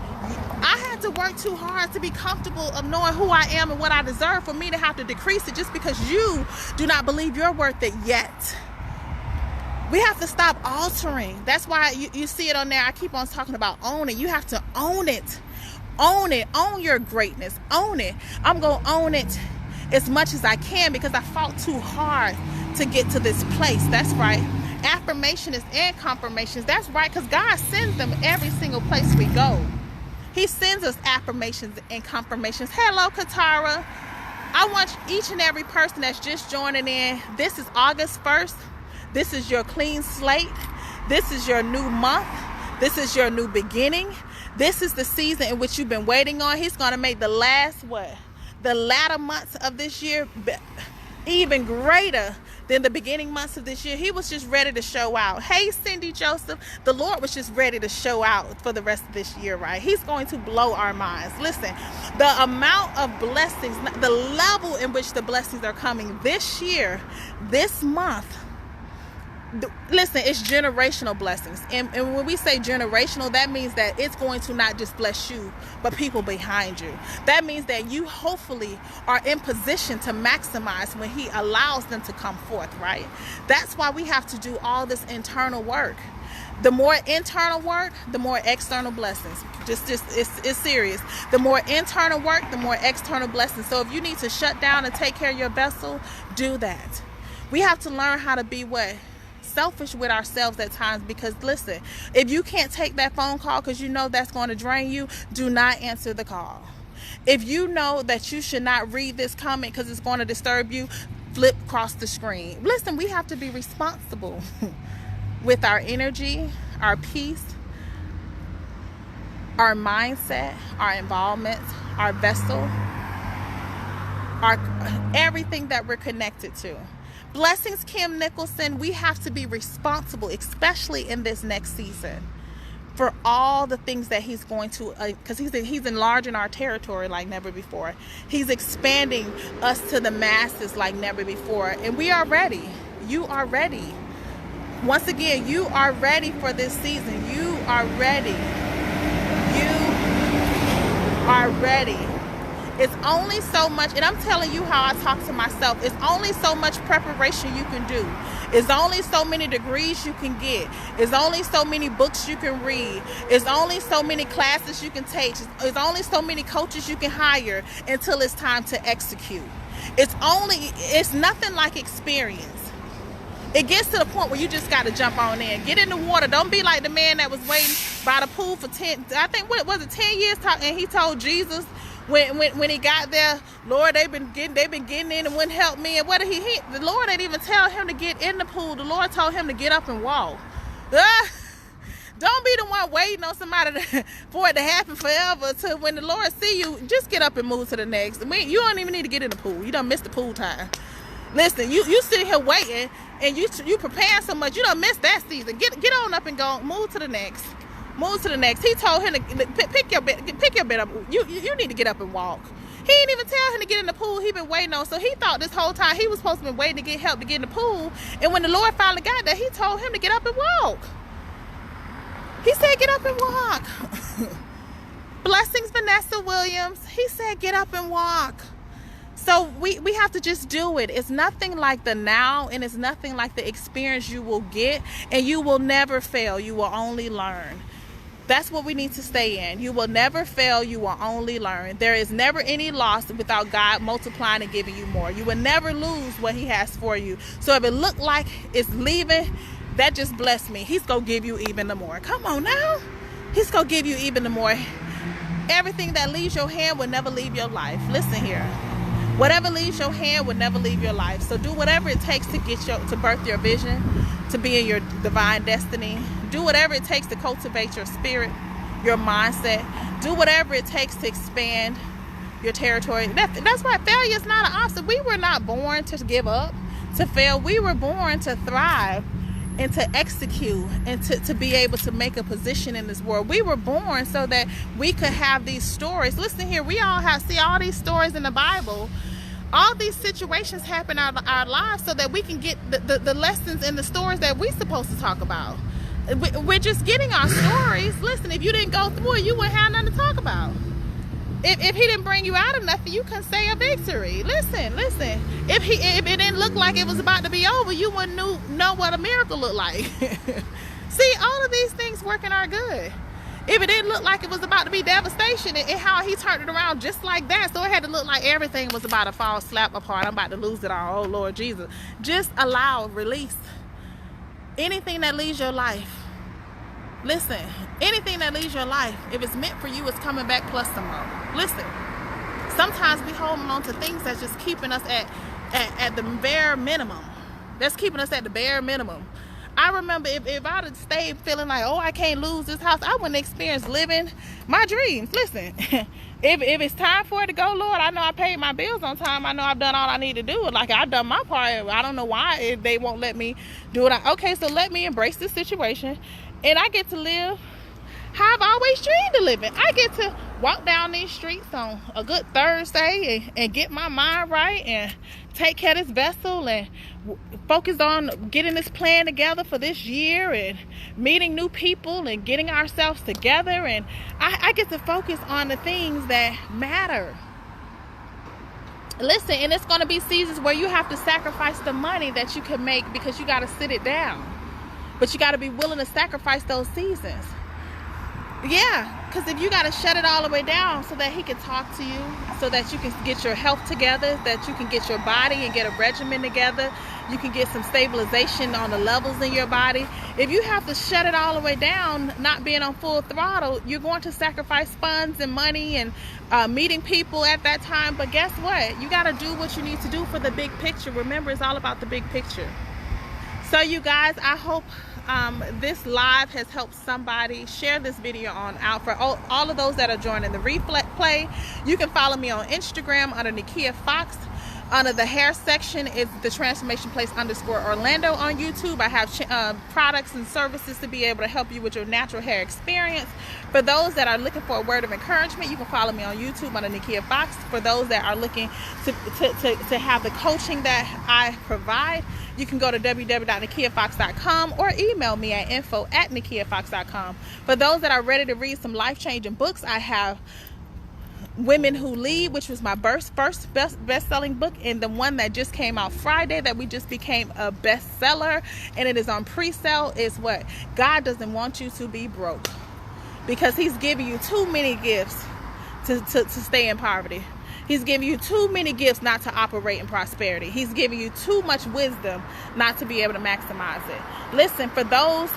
I had to work too hard to be comfortable of knowing who I am and what I deserve for me to have to decrease it just because you do not believe you're worth it yet. We have to stop altering. That's why you see it on there. I keep on talking about own it. You have to own it. Own it. Own your greatness. Own it. I'm going to own it as much as I can because I fought too hard to get to this place. That's right. Affirmation is and confirmations. That's right, because God sends them every single place we go. He sends us affirmations and confirmations. Hello, Katara. I want each and every person that's just joining in. This is August 1st. This is your clean slate. This is your new month. This is your new beginning. This is the season in which you've been waiting on. He's going to make the latter months of this year even greater than the beginning months of this year. He was just ready to show out. Hey, Cindy Joseph, the Lord was just ready to show out for the rest of this year, right? He's going to blow our minds. Listen, the amount of blessings, the level in which the blessings are coming this year, this month, listen, it's generational blessings. And when we say generational, that means that it's going to not just bless you, but people behind you. That means that you hopefully are in position to maximize when he allows them to come forth, right? That's why we have to do all this internal work. The more internal work, the more external blessings. It's serious. The more internal work, the more external blessings. So if you need to shut down and take care of your vessel, do that. We have to learn how to be selfish with ourselves at times, because listen, if you can't take that phone call because you know that's going to drain you, do not answer the call. If you know that you should not read this comment because it's going to disturb you, flip across the screen. Listen, we have to be responsible with our energy, our peace, our mindset, our involvement, our vessel, our everything that we're connected to. Blessings, Kim Nicholson. We have to be responsible, especially in this next season, for all the things that he's going to, because he's enlarging our territory like never before. He's expanding us to the masses like never before. And we are ready. You are ready. Once again, you are ready for this season. You are ready. You are ready. It's only so much, and I'm telling you how I talk to myself, it's only so much preparation you can do. It's only so many degrees you can get. It's only so many books you can read. It's only so many classes you can take. It's only so many coaches you can hire until it's time to execute. It's nothing like experience. It gets to the point where you just got to jump on in. Get in the water. Don't be like the man that was waiting by the pool for 10 years, and he told Jesus, when he got there, Lord, they've been getting in and wouldn't help me. And what did he hit? The Lord didn't even tell him to get in the pool. The Lord told him to get up and walk. Don't be the one waiting on somebody for it to happen forever. To when the Lord see you, just get up and move to the next. You don't even need to get in the pool. You done missed the pool time. Listen, you sitting here waiting and you preparing so much. You done missed that season. Get on up and go. Move to the next. Move to the next. He told him to pick your bed up. You need to get up and walk. He didn't even tell him to get in the pool. He been waiting on. So he thought this whole time he was supposed to be waiting to get help to get in the pool. And when the Lord finally got there, he told him to get up and walk. He said, get up and walk. Blessings, Vanessa Williams. He said, get up and walk. So we have to just do it. It's nothing like the now, and it's nothing like the experience you will get, and you will never fail. You will only learn. That's what we need to stay in. You will never fail. You will only learn. There is never any loss without God multiplying and giving you more. You will never lose what he has for you. So if it looked like it's leaving, that just blessed me. He's going to give you even the more. Come on now. He's going to give you even the more. Everything that leaves your hand will never leave your life. Listen here. Whatever leaves your hand will never leave your life. So do whatever it takes to birth your vision, to be in your divine destiny. Do whatever it takes to cultivate your spirit, your mindset. Do whatever it takes to expand your territory. That's why failure is not an option. We were not born to give up, to fail. We were born to thrive and to execute and to be able to make a position in this world. We were born so that we could have these stories. Listen here, we all see all these stories in the Bible. All these situations happen in our lives so that we can get the lessons in the stories that we're supposed to talk about. We're just getting our stories. Listen, if you didn't go through it, you wouldn't have nothing to talk about. If he didn't bring you out of nothing, you can say a victory. Listen. If it didn't look like it was about to be over, you wouldn't know what a miracle looked like. See, all of these things work in our good. If it didn't look like it was about to be devastation, and how he turned it around just like that, so it had to look like everything was about to fall slap apart. I'm about to lose it all. Oh, Lord Jesus. Just allow, release. Anything that leaves your life. Listen, anything that leaves your life, if it's meant for you, it's coming back plus some more. Listen, sometimes we hold on to things that's just keeping us at the bare minimum. That's keeping us at the bare minimum. I remember if I'd have stayed feeling like, oh, I can't lose this house, I wouldn't experience living my dreams. Listen, if it's time for it to go, Lord, I know I paid my bills on time. I know I've done all I need to do. Like, I've done my part. I don't know why they won't let me do it. Okay, so let me embrace this situation. And I get to live how I've always dreamed of living. I get to walk down these streets on a good Thursday and get my mind right and take care of this vessel and focus on getting this plan together for this year and meeting new people and getting ourselves together. And I get to focus on the things that matter. Listen, and it's going to be seasons where you have to sacrifice the money that you can make because you got to sit it down. But you got to be willing to sacrifice those seasons. Yeah, because if you got to shut it all the way down so that he can talk to you, so that you can get your health together, that you can get your body and get a regimen together, you can get some stabilization on the levels in your body. If you have to shut it all the way down, not being on full throttle, you're going to sacrifice funds and money and meeting people at that time. But guess what? You got to do what you need to do for the big picture. Remember, it's all about the big picture. So you guys, I hope this live has helped somebody. Share this video out for all of those that are joining the replay. You can follow me on Instagram under Nekia Foxx. Under the hair section is the Transformation Place _Orlando on YouTube. I have products and services to be able to help you with your natural hair experience. For those that are looking for a word of encouragement, you can follow me on YouTube under Nekia Foxx. For those that are looking to have the coaching that I provide, you can go to www.nekiafoxx.com or email me at info@nekiafoxx.com. For those that are ready to read some life-changing books, I have Women Who Lead, which was my first best-selling book, and the one that just came out Friday that we just became a bestseller, and it is on pre-sale, is what? God doesn't want you to be broke, because he's giving you too many gifts to stay in poverty. He's giving you too many gifts not to operate in prosperity. He's giving you too much wisdom not to be able to maximize it. Listen, for those,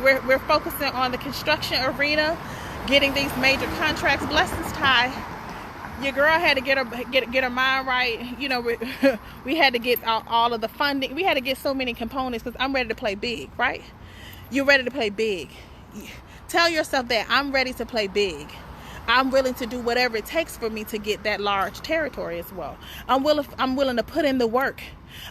we're focusing on the construction arena, getting these major contracts. Blessings, Ty. Your girl had to get her mind right. You know, we had to get all of the funding. We had to get so many components, because I'm ready to play big, right? You're ready to play big. Tell yourself that I'm ready to play big. I'm willing to do whatever it takes for me to get that large territory as well. I'm willing to put in the work.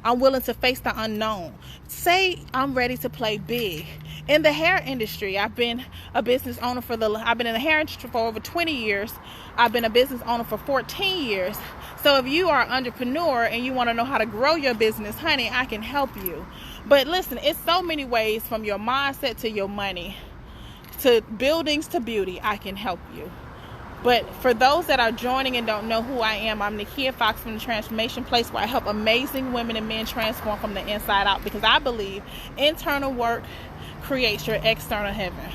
I'm willing to face the unknown. Say I'm ready to play big. In the hair industry, I've been a business owner I've been in the hair industry for over 20 years. I've been a business owner for 14 years. So if you are an entrepreneur and you want to know how to grow your business, honey, I can help you. But listen, it's so many ways, from your mindset to your money, to buildings to beauty. I can help you. But for those that are joining and don't know who I am, I'm Nekia Foxx from the Transformation Place, where I help amazing women and men transform from the inside out, because I believe internal work creates your external heaven.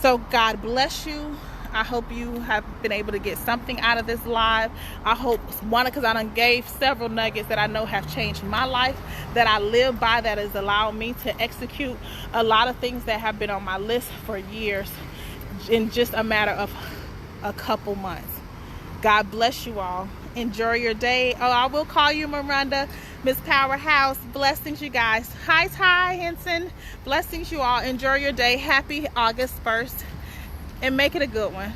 So God bless you. I hope you have been able to get something out of this live. I hope, one, because I done gave several nuggets that I know have changed my life, that I live by, that has allowed me to execute a lot of things that have been on my list for years in just a matter of a couple months. God bless you all. Enjoy your day. Oh, I will call you Miranda, Miss Powerhouse. Blessings, you guys. Hi, Ty Henson. Blessings, you all. Enjoy your day. Happy August 1st, and make it a good one.